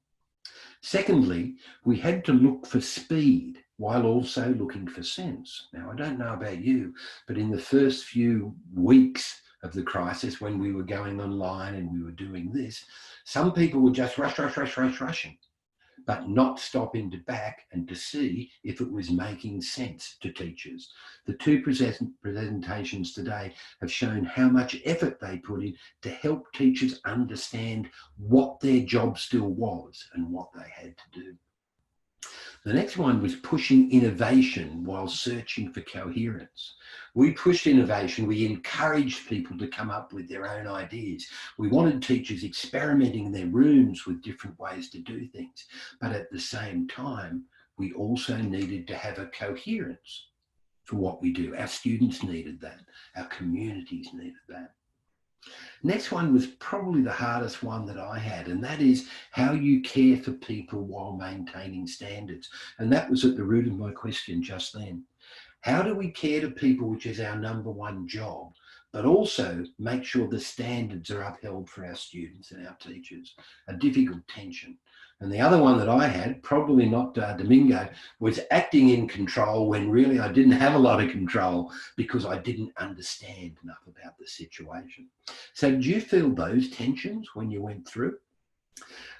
Secondly, we had to look for speed while also looking for sense. Now, I don't know about you, but in the first few weeks of the crisis, when we were going online and we were doing this, some people were just rushing, but not stopping to back and to see if it was making sense to teachers. The two presentations today have shown how much effort they put in to help teachers understand what their job still was and what they had to do. The next one was pushing innovation while searching for coherence. We pushed innovation, we encouraged people to come up with their own ideas. We wanted teachers experimenting in their rooms with different ways to do things. But at the same time, we also needed to have a coherence for what we do. Our students needed that. Our communities needed that. Next one was probably the hardest one that I had, and that is how you care for people while maintaining standards. And that was at the root of my question just then. How do we care to people, which is our number one job, but also make sure the standards are upheld for our students and our teachers? A difficult tension. And the other one that I had, probably not Domingo, was acting in control when really I didn't have a lot of control because I didn't understand enough about the situation. So do you feel those tensions when you went through?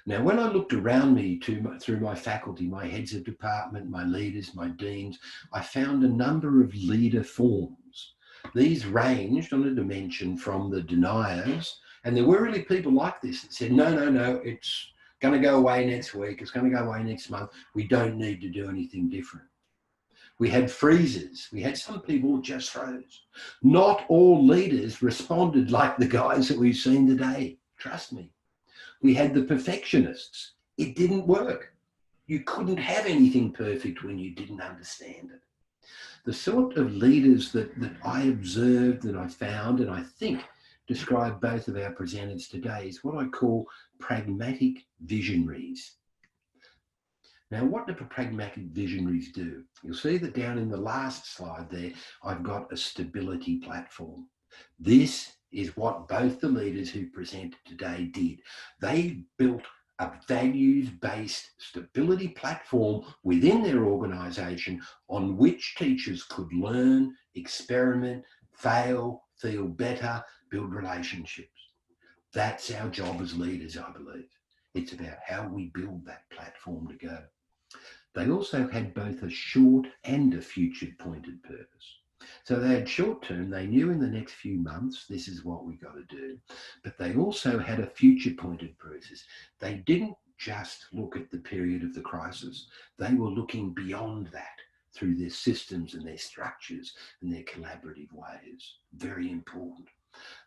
Now, when I looked around me through my faculty, my heads of department, my leaders, my deans, I found a number of leader forms. These ranged on a dimension from the deniers, and there were really people like this that said, no, it's going to go away next week, it's going to go away next month, we don't need to do anything different. We had freezers, we had some people who just froze. Not all leaders responded like the guys that we've seen today, trust me. We had the perfectionists, it didn't work. You couldn't have anything perfect when you didn't understand it. The sort of leaders that I observed, that I found, and I think describe both of our presenters today is what I call pragmatic visionaries. Now, what do pragmatic visionaries do? You'll see that down in the last slide there, I've got a stability platform. This is what both the leaders who presented today did. They built a values-based stability platform within their organisation on which teachers could learn, experiment, fail, feel better, build relationships. That's our job as leaders, I believe. It's about how we build that platform to go. They also had both a short and a future-pointed purpose. So they had short term, they knew in the next few months, this is what we got to do. But they also had a future-pointed purpose. They didn't just look at the period of the crisis. They were looking beyond that through their systems and their structures and their collaborative ways. Very important.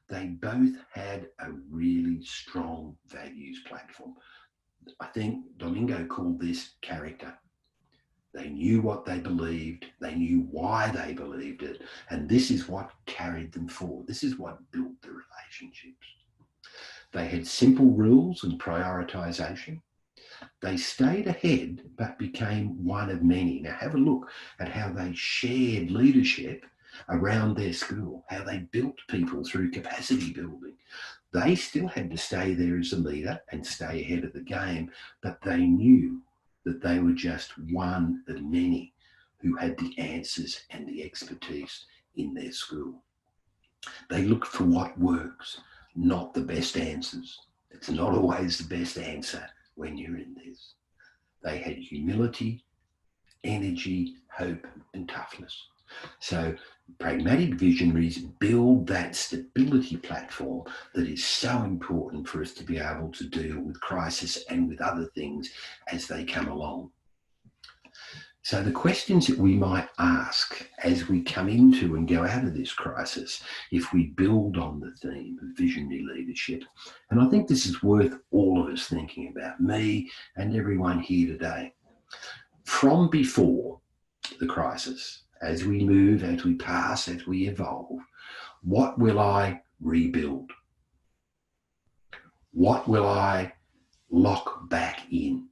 They both had a really strong values platform. I think Domingo called this character. They knew what they believed, they knew why they believed it, and this is what carried them forward. This is what built the relationships. They had simple rules and prioritisation. They stayed ahead but became one of many. Now have a look at how they shared leadership around their school, how they built people through capacity building. They still had to stay there as a leader and stay ahead of the game, but they knew that they were just one of many who had the answers and the expertise in their school. They looked for what works, not the best answers. It's not always the best answer when you're in this. They had humility, energy, hope, and toughness. So pragmatic visionaries build that stability platform that is so important for us to be able to deal with crisis and with other things as they come along. So the questions that we might ask as we come into and go out of this crisis, if we build on the theme of visionary leadership, and I think this is worth all of us thinking about, me and everyone here today. From before the crisis, as we move, as we pass, as we evolve, what will I rebuild? What will I lock back in?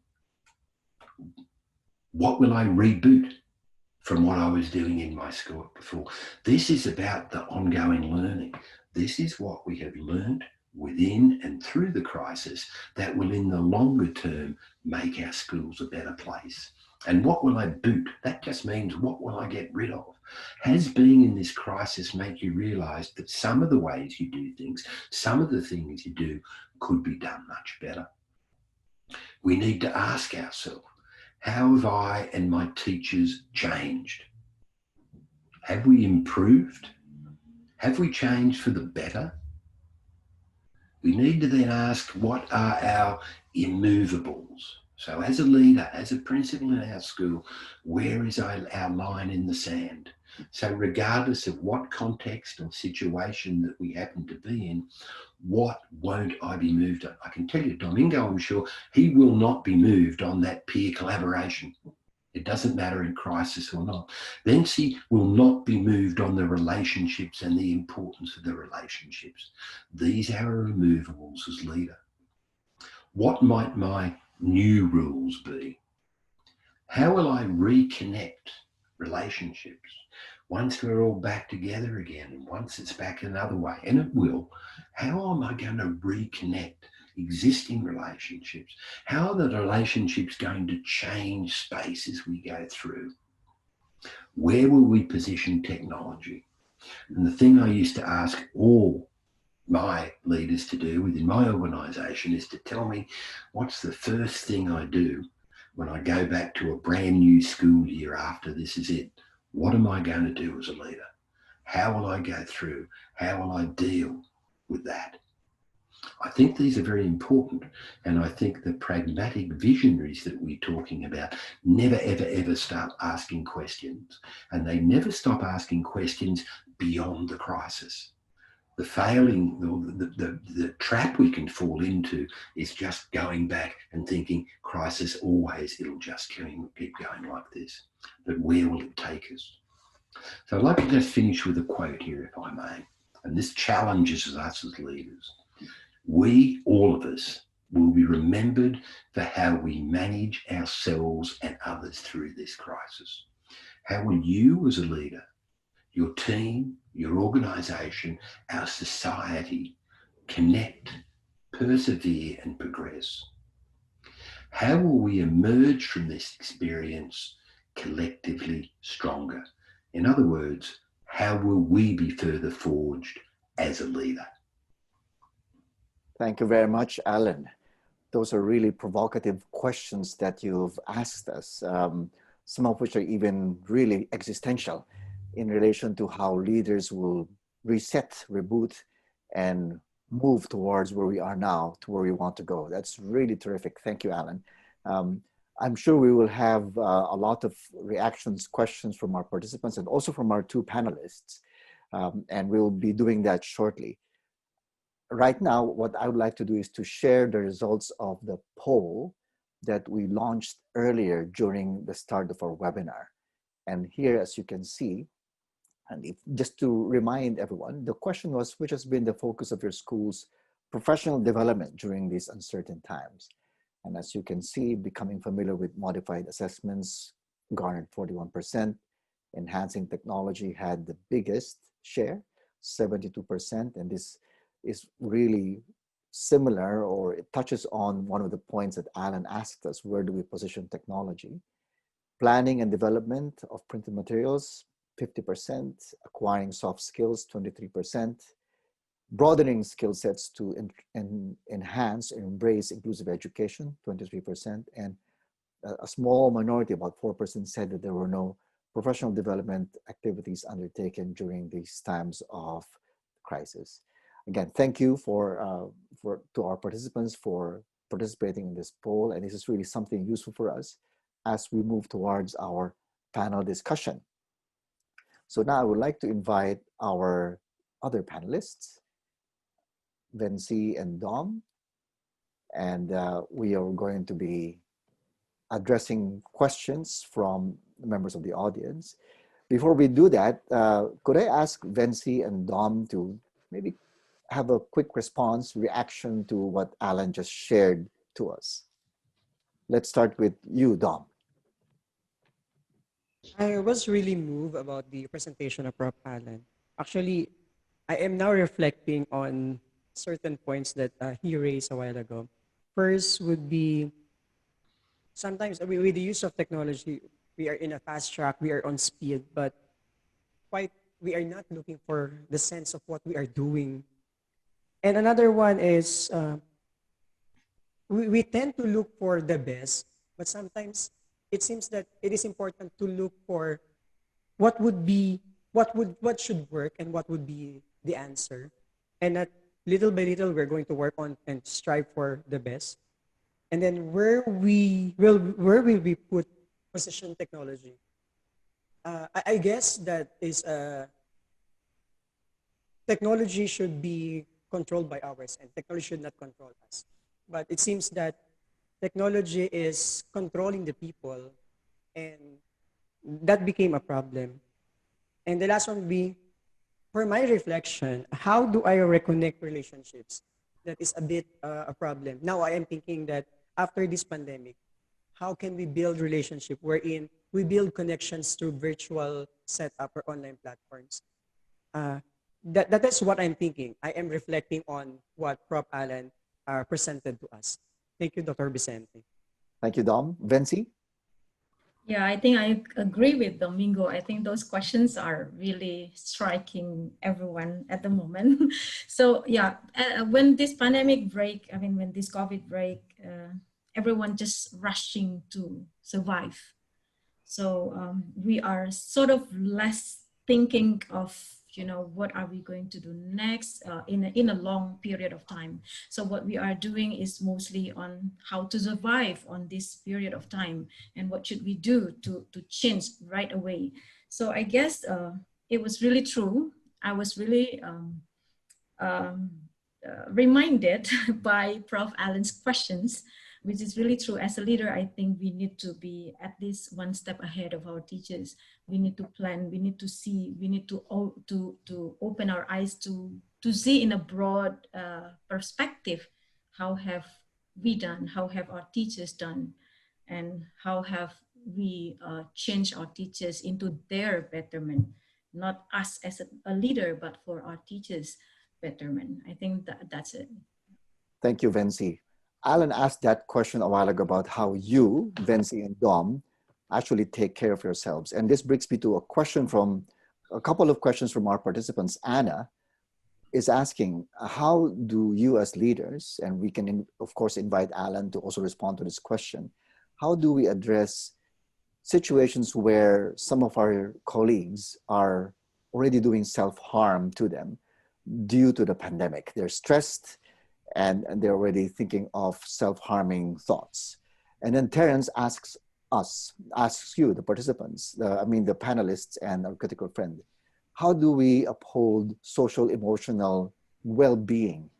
What will I reboot from what I was doing in my school before? This is about the ongoing learning. This is what we have learned within and through the crisis that will in the longer term make our schools a better place. And what will I boot? That just means what will I get rid of? Has being in this crisis make you realise that some of the ways you do things, some of the things you do could be done much better? We need to ask ourselves, how have I and my teachers changed? Have we improved? Have we changed for the better? We need to then ask, what are our immovables? So as a leader, as a principal in our school, where is our line in the sand? So regardless of what context or situation that we happen to be in, what won't I be moved on? I can tell you, Domingo, I'm sure he will not be moved on that peer collaboration. It doesn't matter in crisis or not. Vency will not be moved on the relationships and the importance of the relationships. These are our removables as leader. What might my new rules be? How will I reconnect relationships once we're all back together again and once it's back another way? And it will. How am I going to reconnect existing relationships? How are the relationships going to change space as we go through? Where will we position technology? And the thing I used to ask all my leaders to do within my organisation is to tell me, what's the first thing I do when I go back to a brand new school year after this is it? What am I going to do as a leader? How will I go through? How will I deal with that? I think these are very important, and I think the pragmatic visionaries that we're talking about never, ever, ever stop asking questions, and they never stop asking questions beyond the crisis. The failing, the trap we can fall into is just going back and thinking crisis always, it'll just keep going like this. But where will it take us? So I'd like to just finish with a quote here, if I may, and this challenges us as leaders. We, all of us, will be remembered for how we manage ourselves and others through this crisis. How will you as a leader, your team, your organisation, our society connect, persevere and progress? How will we emerge from this experience collectively stronger? In other words, how will we be further forged as a leader? Thank you very much, Allan. Those are really provocative questions that you've asked us, some of which are even really existential in relation to how leaders will reset, reboot, and move towards where we are now to where we want to go. That's really terrific. Thank you, Allan. I'm sure we will have a lot of reactions, questions from our participants and also from our two panelists, and we'll be doing that shortly. Right now, what I would like to do is to share the results of the poll that we launched earlier during the start of our webinar. And here, as you can see, and just to remind everyone, the question was, which has been the focus of your school's professional development during these uncertain times? And as you can see, becoming familiar with modified assessments garnered 41%, enhancing technology had the biggest share, 72%, and this is really similar, or it touches on one of the points that Allan asked us, where do we position technology? planning and development of printed materials, 50%, acquiring soft skills, 23%, broadening skill sets to enhance and embrace inclusive education, 23%, and a small minority, about 4%, said that there were no professional development activities undertaken during these times of crisis. Again, thank you to our participants for participating in this poll, and this is really something useful for us as we move towards our panel discussion. So now I would like to invite our other panelists, Vency and Dom, and we are going to be addressing questions from members of the audience. Before we do that, could I ask Vency and Dom to maybe have a quick response, reaction to what Allan just shared to us? Let's start with you, Dom. I was really moved about the presentation of Prof. Allan. Actually, I am now reflecting on certain points that he raised a while ago. First would be, sometimes with the use of technology, we are in a fast track, we are on speed, but we are not looking for the sense of what we are doing. And another one is, we tend to look for the best, but sometimes it seems that it is important to look for what should work and what would be the answer. And that little by little, we're going to work on and strive for the best. And then where will we put position technology? I guess that is technology should be controlled by ours, and technology should not control us. But it seems that technology is controlling the people, and that became a problem. And the last one would be, for my reflection, how do I reconnect relationships? That is a bit a problem. Now I am thinking that after this pandemic, how can we build relationship wherein we build connections through virtual setup or online platforms? That is what I'm thinking. I am reflecting on what Prof. Allan presented to us. Thank you, Dr. Vicente. Thank you, Dom. Vency? Yeah, I think I agree with Domingo. I think those questions are really striking everyone at the moment. So yeah, when this pandemic break, when this COVID break, everyone just rushing to survive. So we are sort of less thinking of, what are we going to do next in a long period of time. So what we are doing is mostly on how to survive on this period of time and what should we do to change right away. So I guess it was really true. I was really reminded by Prof. Allan's questions, which is really true. As a leader, I think we need to be at least one step ahead of our teachers. We need to plan, we need to see, we need to open our eyes to see in a broad perspective, how have we done, how have our teachers done, and how have we changed our teachers into their betterment, not us as a leader, but for our teachers' betterment. I think that's it. Thank you, Vency. Allan asked that question a while ago about how you, Vency and Dom, actually take care of yourselves. And this brings me to a couple of questions from our participants. Anna is asking, how do you as leaders, and we can of course invite Allan to also respond to this question, how do we address situations where some of our colleagues are already doing self-harm to them due to the pandemic? They're stressed, and they're already thinking of self-harming thoughts. And then Terence asks you, the participants, the panelists and our critical friend, how do we uphold social emotional well-being?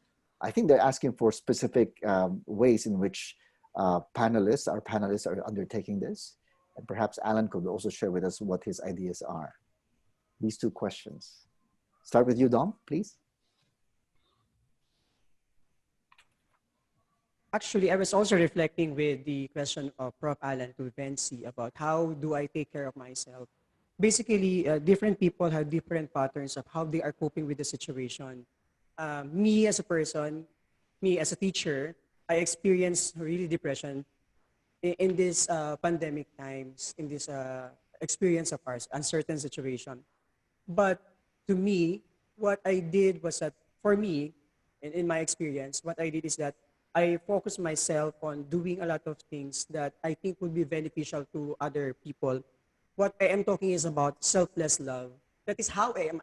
I think they're asking for specific ways in which our panelists are undertaking this. And perhaps Allan could also share with us what his ideas are. These two questions. Start with you, Dom, please. Actually, I was also reflecting with the question of Prof. Allan to Vency about how do I take care of myself. Basically, different people have different patterns of how they are coping with the situation. Me as a person, me as a teacher, I experienced really depression in this pandemic times, in this experience of ours, uncertain situation. But to me, what I did was that, for me, in my experience, what I did is that I focused myself on doing a lot of things that I think would be beneficial to other people. What I am talking is about selfless love. That is how am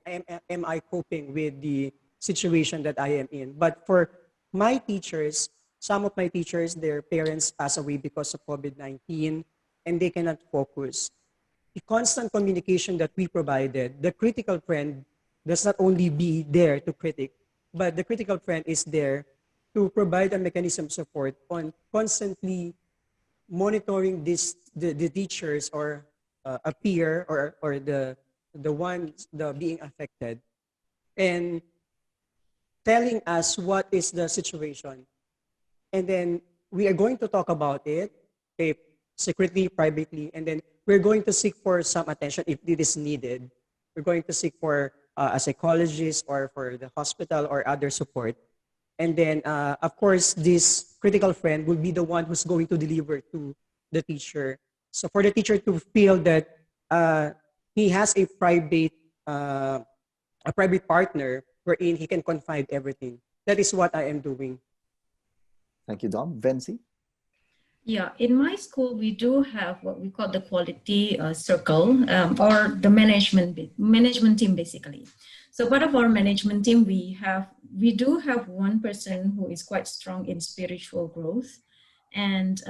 I coping with the situation that I am in. But for my teachers, some of my teachers, their parents pass away because of COVID-19 and they cannot focus. The constant communication that we provided, the critical friend does not only be there to critic, but the critical friend is there to provide a mechanism of support on constantly monitoring the teachers or a peer or the ones the being affected and telling us what is the situation. And then we are going to talk about it, okay, secretly, privately, and then we're going to seek for some attention if it is needed. We're going to seek for a psychologist or for the hospital or other support. And then, of course, this critical friend will be the one who's going to deliver to the teacher. So for the teacher to feel that he has a private partner wherein he can confide everything. That is what I am doing. Thank you, Dom. Vency? Yeah, in my school, we do have what we call the quality circle or the management team, basically. So part of our management team, we do have one person who is quite strong in spiritual growth. And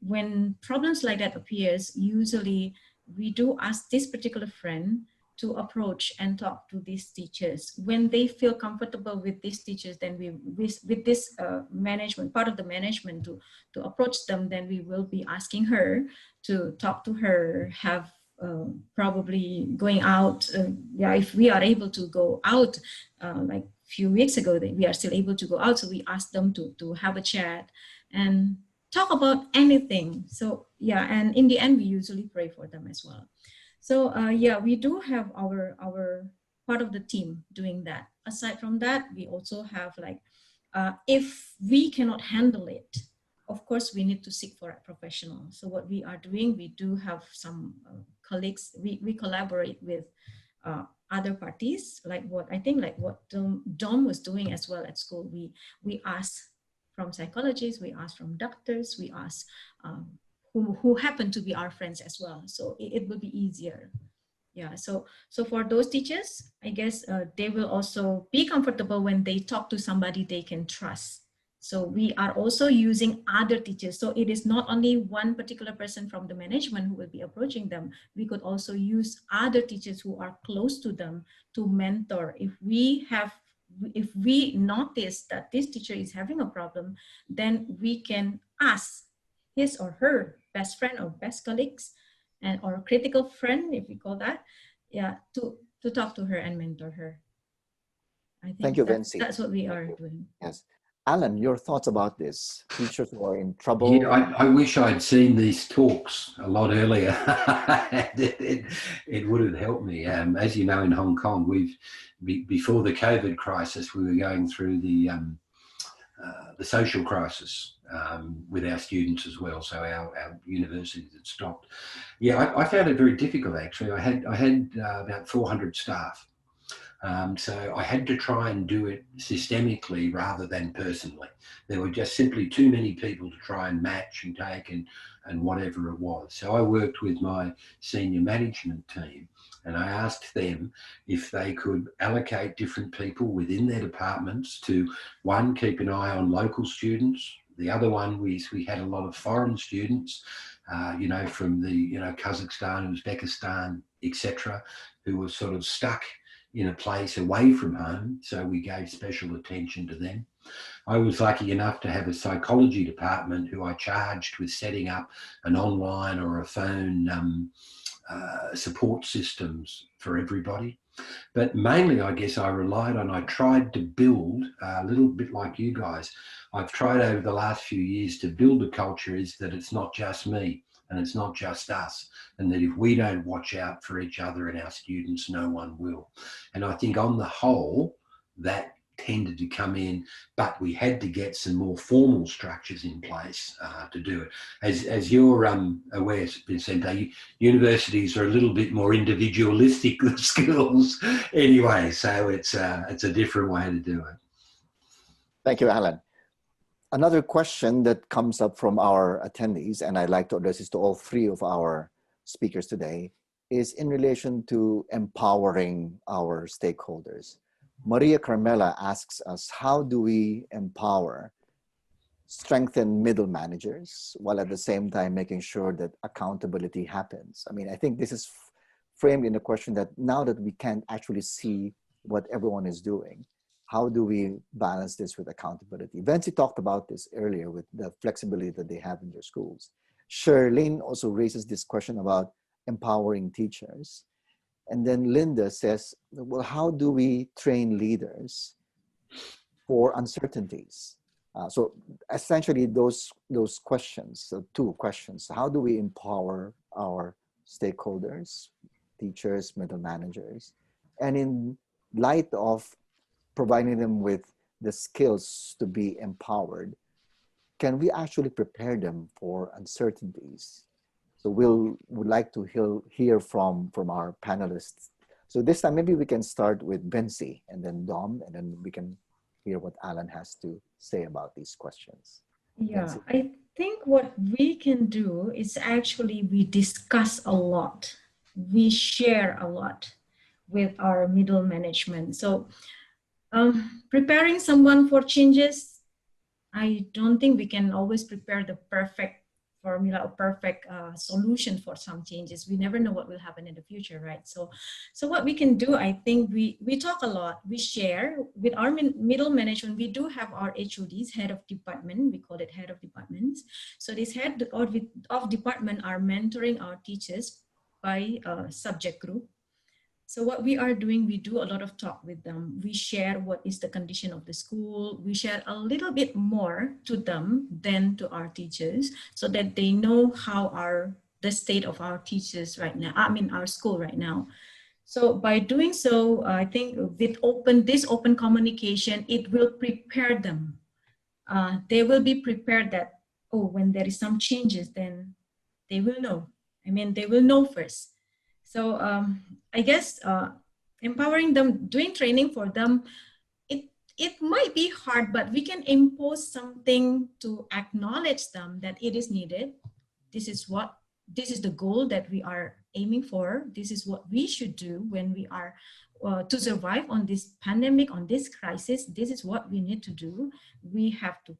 when problems like that appears, usually we do ask this particular friend to approach and talk to these teachers. When they feel comfortable with these teachers, then with this management, part of the management to approach them, then we will be asking her to talk to her, have probably going out. If we are able to go out, like a few weeks ago, we are still able to go out. So we asked them to have a chat and talk about anything. So yeah, and in the end, we usually pray for them as well. So we do have our part of the team doing that. Aside from that, we also have like, if we cannot handle it, of course, we need to seek for a professional. So what we are doing, we do have some colleagues, we collaborate with other parties, like what Dom was doing as well at school. We ask from psychologists, we ask from doctors, we ask who happen to be our friends as well. So it will be easier. Yeah, so for those teachers, I guess they will also be comfortable when they talk to somebody they can trust. So we are also using other teachers. So it is not only one particular person from the management who will be approaching them. We could also use other teachers who are close to them to mentor. If we notice that this teacher is having a problem, then we can ask his or her best friend or best colleagues and or critical friend, if we call that, to talk to her and mentor her. I think Thank you, Vency. that's what we are doing. Yes. Allan, your thoughts about this? Teachers who are in trouble? Yeah, I wish I'd seen these talks a lot earlier. it would have helped me. As you know, in Hong Kong, before the COVID crisis, we were going through the social crisis with our students as well. So our universities had stopped. Yeah, I found it very difficult, actually. I had about 400 staff. So I had to try and do it systemically rather than personally. There were just simply too many people to try and match and take and whatever it was. So I worked with my senior management team and I asked them if they could allocate different people within their departments to, one, keep an eye on local students. The other one was we had a lot of foreign students, from the, Kazakhstan, Uzbekistan, etc., who were sort of stuck in a place away from home, so we gave special attention to them. I was lucky enough to have a psychology department who I charged with setting up an online or a phone support systems for everybody. But mainly, I guess, I tried to build, a little bit like you guys, I've tried over the last few years to build a culture is that it's not just me and it's not just us, and that if we don't watch out for each other and our students, no one will. And I think on the whole, that tended to come in, but we had to get some more formal structures in place to do it. As you're aware, Vicente, universities are a little bit more individualistic than schools anyway, so it's a different way to do it. Thank you, Alan. Another question that comes up from our attendees, and I'd like to address this to all three of our speakers today, is in relation to empowering our stakeholders. Maria Carmela asks us, how do we empower, strengthen middle managers, while at the same time making sure that accountability happens? I mean, I think this is framed in a question that now that we can't actually see what everyone is doing, how do we balance this with accountability? Vency talked about this earlier with the flexibility that they have in their schools. Charlene also raises this question about empowering teachers. And then Linda says, well, how do we train leaders for uncertainties? So essentially those questions, so two questions. How do we empower our stakeholders, teachers, middle managers? And in light of providing them with the skills to be empowered, can we actually prepare them for uncertainties? So would like to hear from our panelists. So this time, maybe we can start with Vency and then Dom, and then we can hear what Alan has to say about these questions. Yeah, Vency. I think what we can do is actually we discuss a lot. We share a lot with our middle management. So preparing someone for changes, I don't think we can always prepare the perfect formula or perfect solution for some changes. We never know what will happen in the future, right? So what we can do, I think we talk a lot, we share with our middle management. We do have our HODs, head of department, we call it head of departments. So this head of department are mentoring our teachers by subject group. So what we are doing, we do a lot of talk with them. We share what is the condition of the school. We share a little bit more to them than to our teachers, so that they know how the state of our teachers right now, I mean our school right now. So by doing so, I think with this open communication, it will prepare them. They will be prepared that, oh, when there is some changes, then they will know. I mean, they will know first. So I guess empowering them, doing training for them, it might be hard, but we can impose something to acknowledge them that it is needed. This is the goal that we are aiming for. This is what we should do when we are to survive on this pandemic, on this crisis. This is what we need to do. We have to,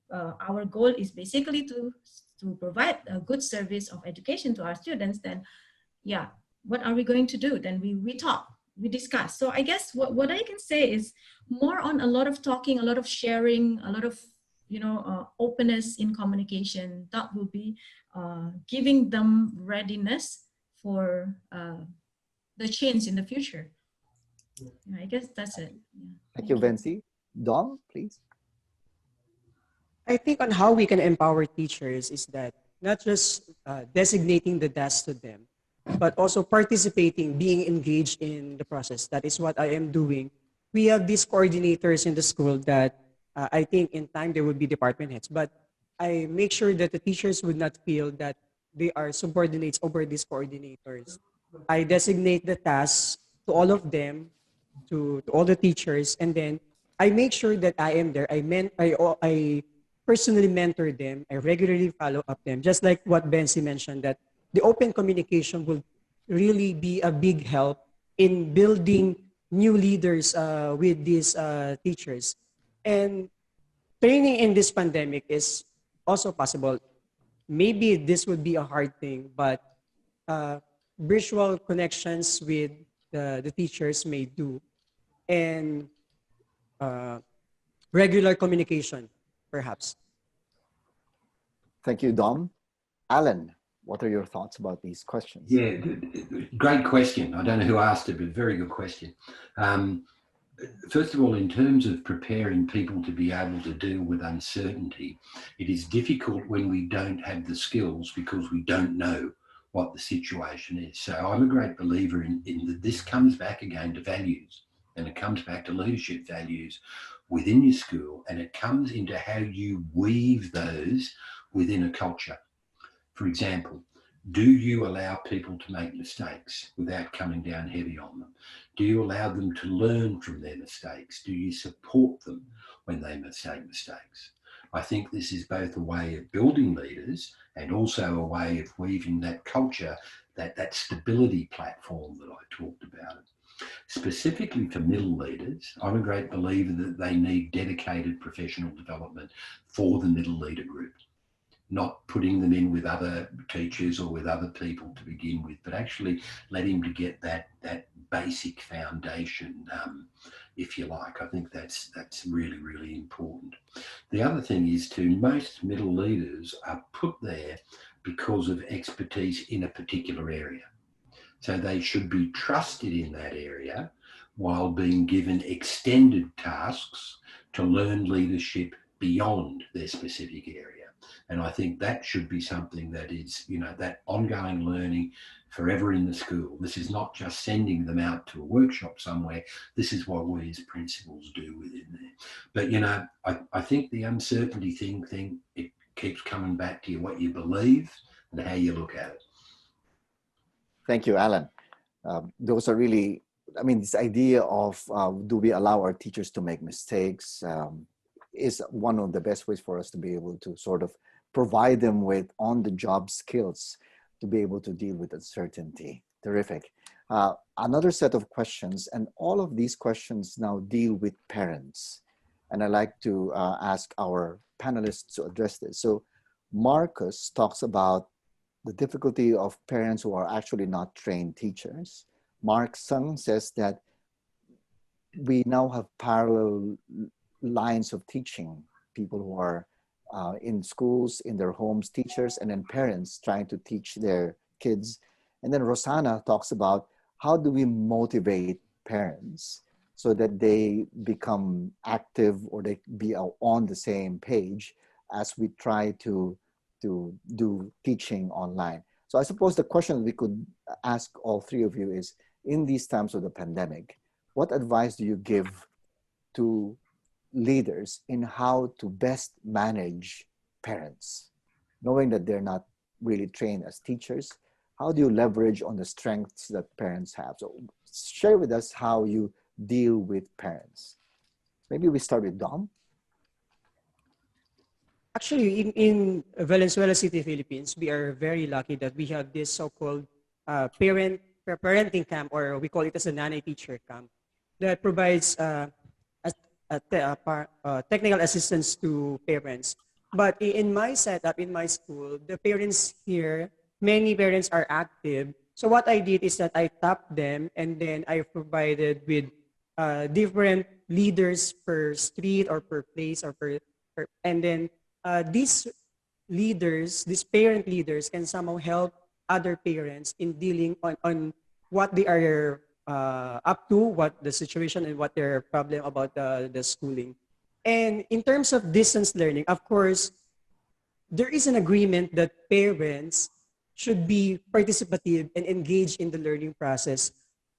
our goal is basically to provide a good service of education to our students. Then, yeah, what are we going to do? Then we talk, we discuss. So I guess what I can say is more on a lot of talking, a lot of sharing, a lot of, openness in communication. That will be giving them readiness for the change in the future. Yeah, I guess that's it. Yeah. Thank you, Vency. Dom, please. I think on how we can empower teachers is that not just designating the tasks to them, but also participating, being engaged in the process. That is what I am doing. We have these coordinators in the school that I think in time they would be department heads, but I make sure that the teachers would not feel that they are subordinates over these coordinators. I designate the tasks to all of them, to all the teachers, and then I make sure that I am there. I personally mentor them. I regularly follow up them, just like what Vency mentioned, that the open communication will really be a big help in building new leaders with these teachers. And training in this pandemic is also possible. Maybe this would be a hard thing, but virtual connections with the teachers may do. And regular communication, perhaps. Thank you, Dom. Alan, what are your thoughts about these questions? Yeah, great question. I don't know who asked it, but very good question. First of all, in terms of preparing people to be able to deal with uncertainty, it is difficult when we don't have the skills because we don't know what the situation is. So I'm a great believer in that this comes back again to values, and it comes back to leadership values. within your school, and it comes into how you weave those within a culture. For example, do you allow people to make mistakes without coming down heavy on them? Do you allow them to learn from their mistakes? Do you support them when they make mistakes? I think this is both a way of building leaders and also a way of weaving that culture, that stability platform that I talked about. Specifically for middle leaders, I'm a great believer that they need dedicated professional development for the middle leader group. Not putting them in with other teachers or with other people to begin with, but actually letting them to get that basic foundation, if you like. I think that's really, really important. The other thing is most middle leaders are put there because of expertise in a particular area. So they should be trusted in that area while being given extended tasks to learn leadership beyond their specific area. And I think that should be something that is, that ongoing learning forever in the school. This is not just sending them out to a workshop somewhere. This is what we as principals do within there. But, I think the uncertainty thing, it keeps coming back to you, what you believe and how you look at it. Thank you, Allan. Those are really, this idea of do we allow our teachers to make mistakes is one of the best ways for us to be able to sort of provide them with on-the-job skills to be able to deal with uncertainty. Terrific. Another set of questions, and all of these questions now deal with parents. And I'd like to ask our panelists to address this. So Marcus talks about the difficulty of parents who are actually not trained teachers. Mark Sung says that we now have parallel lines of teaching, people who are in schools, in their homes, teachers, and then parents trying to teach their kids. And then Rosanna talks about how do we motivate parents so that they become active or they be on the same page as we try to do teaching online. So I suppose the question we could ask all three of you is, in these times of the pandemic, what advice do you give to leaders in how to best manage parents, knowing that they're not really trained as teachers? How do you leverage on the strengths that parents have? So share with us how you deal with parents. Maybe we start with Dom. Actually, in Valenzuela City, Philippines, we are very lucky that we have this so-called parenting camp, or we call it as a nanny teacher camp, that provides technical assistance to parents. But in my setup, in my school, the parents here, many parents are active. So what I did is that I tapped them, and then I provided with different leaders per street or per place or and then these leaders, these parent leaders, can somehow help other parents in dealing on what they are up to, what the situation and what their problem about the schooling. And in terms of distance learning, of course, there is an agreement that parents should be participative and engaged in the learning process.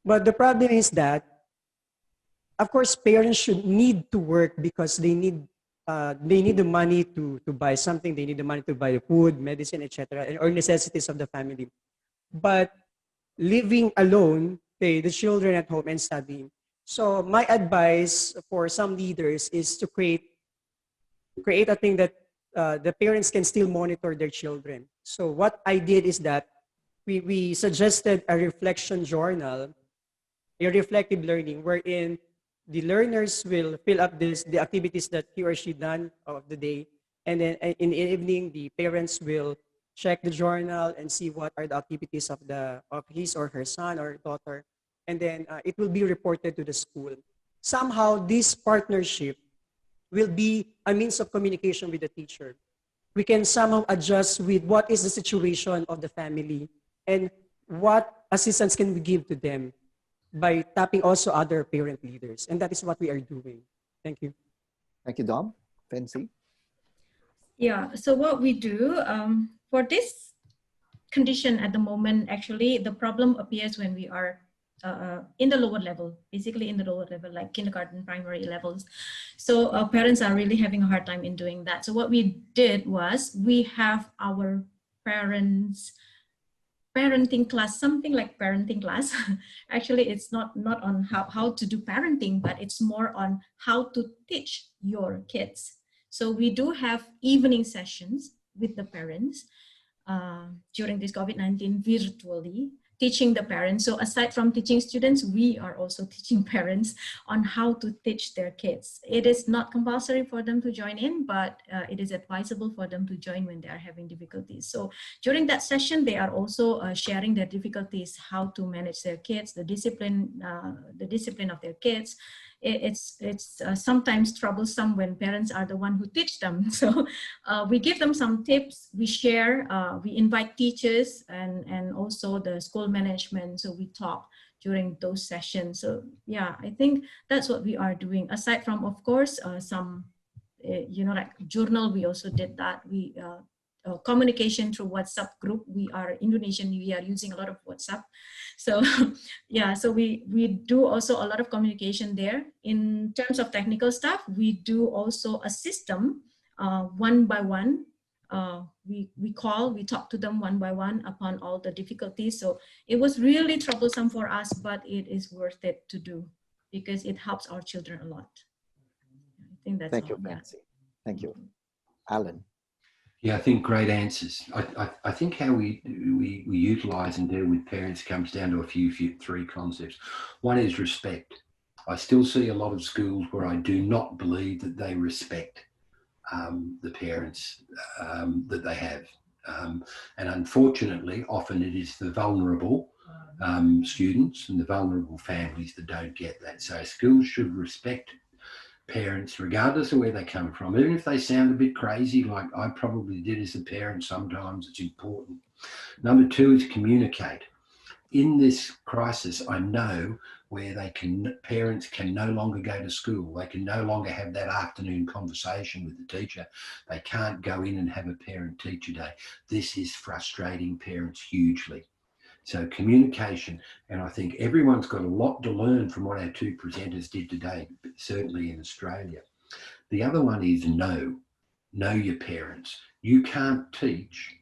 But the problem is that, of course, parents should need to work because they need the money to buy something. They need the money to buy food, medicine, etc., or necessities of the family. But living alone, the children at home and studying. So my advice for some leaders is to create a thing that the parents can still monitor their children. So what I did is that we suggested a reflection journal, a reflective learning, wherein the learners will fill up the activities that he or she done of the day. And then in the evening, the parents will check the journal and see what are the activities of his or her son or daughter. And then it will be reported to the school. Somehow this partnership will be a means of communication with the teacher. We can somehow adjust with what is the situation of the family and what assistance can we give to them by tapping also other parent leaders. And that is what we are doing. Thank you. Thank you, Dom. Vency? Yeah, so what we do for this condition at the moment, actually, the problem appears when we are in the lower level, basically in the lower level, like kindergarten, primary levels. So parents are really having a hard time in doing that. So what we did was we have our parenting class, something like parenting class. Actually, it's not on how to do parenting, but it's more on how to teach your kids. So we do have evening sessions with the parents during this COVID-19 virtually, teaching the parents. So aside from teaching students, we are also teaching parents on how to teach their kids. It is not compulsory for them to join in, but it is advisable for them to join when they are having difficulties. So during that session, they are also sharing their difficulties, how to manage their kids, the discipline of their kids. It's sometimes troublesome when parents are the one who teach them. So we give them some tips, we share, we invite teachers and also the school management. So we talk during those sessions. So yeah, I think that's what we are doing. Aside from, of course, some, like journal, we also did that. We communication through WhatsApp group. We are Indonesian, we are using a lot of WhatsApp. So yeah, so we do also a lot of communication there. In terms of technical stuff, we do also a system one by one. We talk to them one by one upon all the difficulties. So it was really troublesome for us, but it is worth it to do because it helps our children a lot. I think that's Thank all. you, Vency. Thank you. Allan. Yeah, I think great answers. I think how we utilize and deal with parents comes down to three concepts. One is respect. I still see a lot of schools where I do not believe that they respect the parents that they have. And unfortunately, often it is the vulnerable students and the vulnerable families that don't get that. So schools should respect parents, regardless of where they come from, even if they sound a bit crazy, like I probably did as a parent sometimes. It's important. Number two is communicate. In this crisis, I know where parents can no longer go to school. They can no longer have that afternoon conversation with the teacher. They can't go in and have a parent-teacher day. This is frustrating parents hugely. So communication, and I think everyone's got a lot to learn from what our two presenters did today, certainly in Australia. The other one is know your parents. You can't teach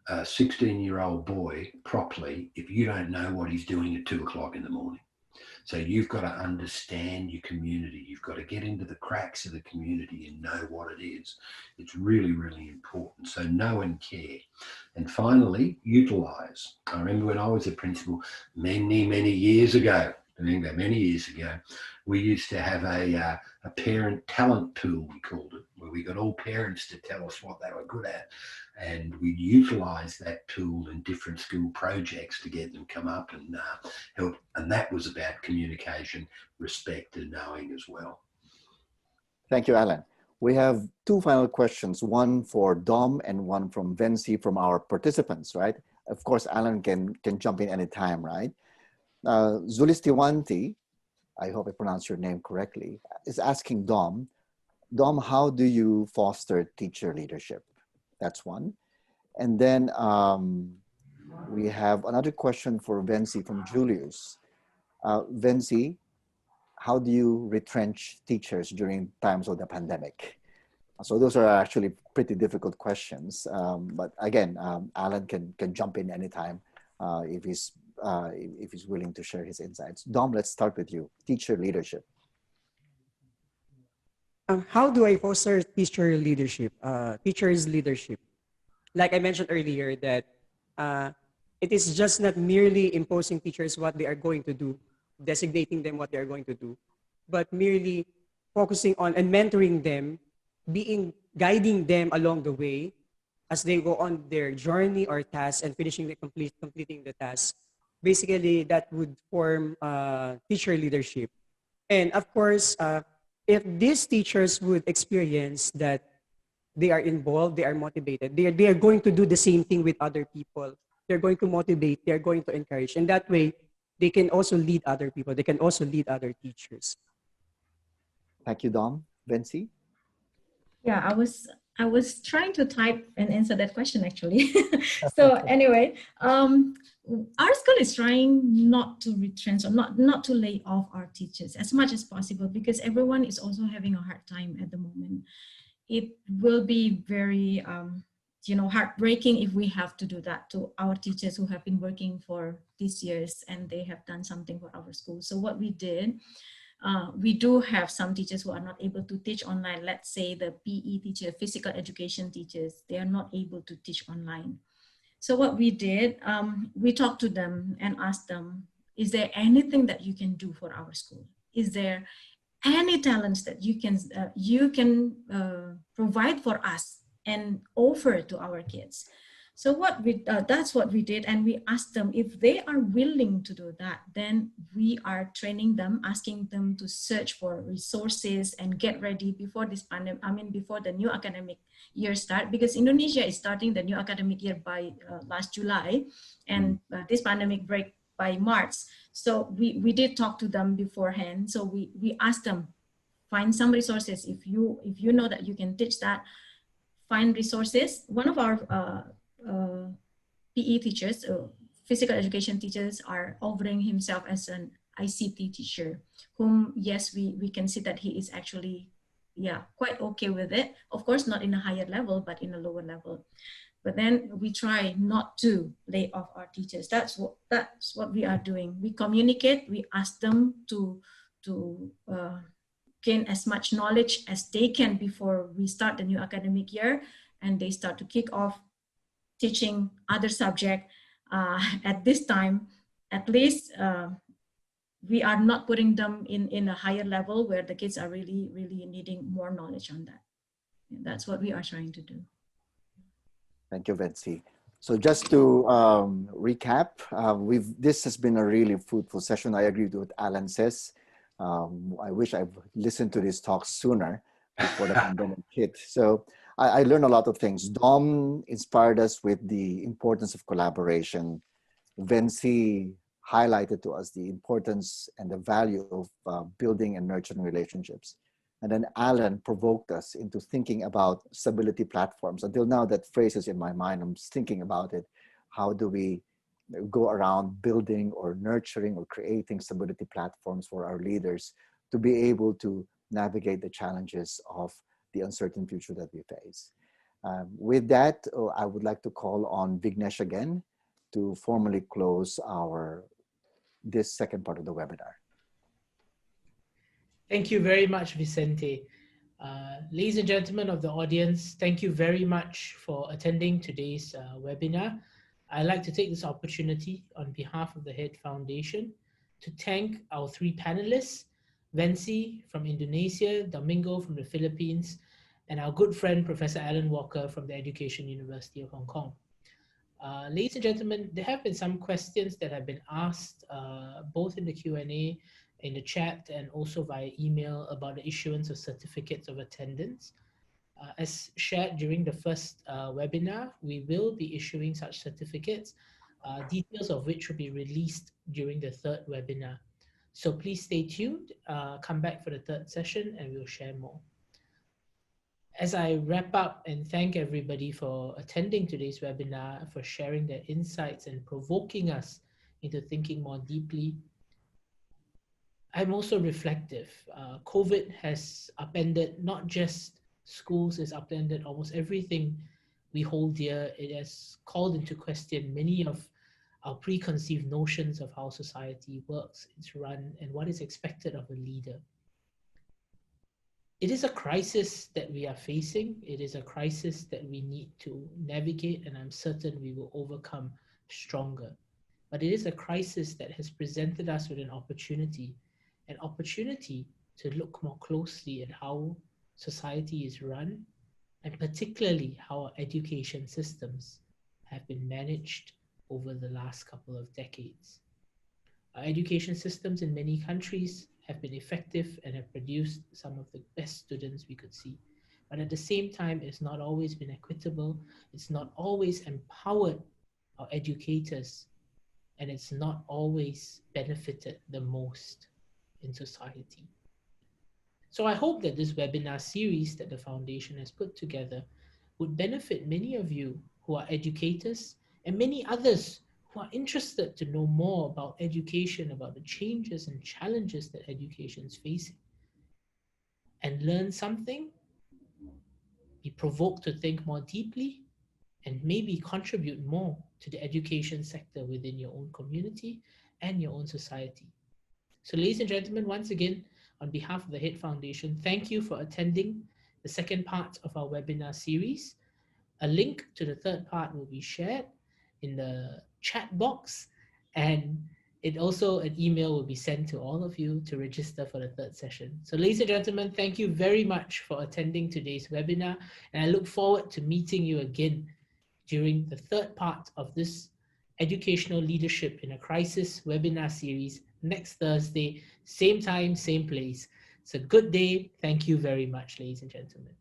a 16-year-old boy properly if you don't know what he's doing at 2 o'clock in the morning. So you've got to understand your community. You've got to get into the cracks of the community and know what it is. It's really, really important. So know and care. And finally, utilize. I remember when I was a principal many years ago, we used to have a parent talent pool, we called it, where we got all parents to tell us what they were good at. And we'd utilize that tool in different school projects to get them come up and help. And that was about communication, respect, and knowing as well. Thank you, Allan. We have two final questions, one for Dom and one from Vency from our participants, right? Of course, Allan can jump in anytime, right? Zulistiwanti, I hope I pronounced your name correctly, is asking Dom, how do you foster teacher leadership? That's one. And then we have another question for Vency from Julius. Vency, how do you retrench teachers during times of the pandemic? So those are actually pretty difficult questions. But again, Allan can jump in anytime if he's willing to share his insights. Dom, let's start with you. Teacher leadership. How do I foster teacher leadership? Teachers' leadership. Like I mentioned earlier, that it is just not merely imposing teachers what they are going to do, designating them what they are going to do, but merely focusing on and mentoring them, guiding them along the way as they go on their journey or task and completing the task. Basically, that would form teacher leadership. And of course, if these teachers would experience that they are involved, they are motivated, they are going to do the same thing with other people. They're going to motivate, they're going to encourage. And that way, they can also lead other people. They can also lead other teachers. Thank you, Dom. Vency? Yeah, I was trying to type and answer that question actually. So anyway, our school is trying not to retrench or not to lay off our teachers as much as possible, because everyone is also having a hard time at the moment. It will be very heartbreaking if we have to do that to our teachers who have been working for these years and they have done something for our school. So what we did, we do have some teachers who are not able to teach online. Let's say the PE teacher, physical education teachers, they are not able to teach online. So what we did, we talked to them and asked them, is there anything that you can do for our school? Is there any talents that you can provide for us and offer to our kids? So that's what we did, and we asked them if they are willing to do that. Then we are training them, asking them to search for resources and get ready before this pandemic. Before the new academic year start, because Indonesia is starting the new academic year by last July, and this pandemic break by March. So we did talk to them beforehand. So we asked them, find some resources. If you know that you can teach that, find resources. One of our PE teachers, physical education teachers, are offering himself as an ICT teacher, whom, yes, we can see that he is actually, quite okay with it. Of course, not in a higher level, but in a lower level. But then we try not to lay off our teachers. That's what we are doing. We communicate, we ask them to gain as much knowledge as they can before we start the new academic year, and they start to kick off teaching other subject. At this time, at least we are not putting them in a higher level where the kids are really, really needing more knowledge on that. And that's what we are trying to do. Thank you, Vency. So just to recap, this has been a really fruitful session. I agree with what Allan says. I wish I've listened to this talk sooner before the pandemic hit. So I learned a lot of things. Dom inspired us with the importance of collaboration. Vency highlighted to us the importance and the value of building and nurturing relationships. And then Allan provoked us into thinking about stability platforms. Until now, that phrase is in my mind. I'm thinking about it. How do we go around building or nurturing or creating stability platforms for our leaders to be able to navigate the challenges of the uncertain future that we face? With that, I would like to call on Vignesh again to formally close this second part of the webinar. Thank you very much, Vicente. Ladies and gentlemen of the audience, thank you very much for attending today's webinar. I'd like to take this opportunity on behalf of the HEAD Foundation to thank our three panelists, Vency from Indonesia, Domingo from the Philippines, and our good friend, Professor Allan Walker from the Education University of Hong Kong. Ladies and gentlemen, there have been some questions that have been asked both in the Q&A, in the chat, and also via email about the issuance of certificates of attendance. As shared during the first webinar, we will be issuing such certificates, details of which will be released during the third webinar. So please stay tuned, come back for the third session, and we'll share more. As I wrap up and thank everybody for attending today's webinar, for sharing their insights and provoking us into thinking more deeply, I'm also reflective. COVID has upended not just schools, it's upended almost everything we hold dear. It has called into question many of our preconceived notions of how society works, it's run, and what is expected of a leader. It is a crisis that we are facing. It is a crisis that we need to navigate, and I'm certain we will overcome stronger. But it is a crisis that has presented us with an opportunity to look more closely at how society is run, and particularly how our education systems have been managed over the last couple of decades. Our education systems in many countries have been effective and have produced some of the best students we could see. But at the same time, it's not always been equitable, it's not always empowered our educators, and it's not always benefited the most in society. So I hope that this webinar series that the Foundation has put together would benefit many of you who are educators and many others who are interested to know more about education, about the changes and challenges that education is facing, and learn something, be provoked to think more deeply, and maybe contribute more to the education sector within your own community and your own society. So ladies and gentlemen, once again, on behalf of the HEAD Foundation, thank you for attending the second part of our webinar series. A link to the third part will be shared in the chat box, and an email will be sent to all of you to register for the third session. So ladies and gentlemen, thank you very much for attending today's webinar, and I look forward to meeting you again during the third part of this Educational Leadership in a Crisis webinar series next Thursday, same time, same place. It's a good day. Thank you very much, ladies and gentlemen.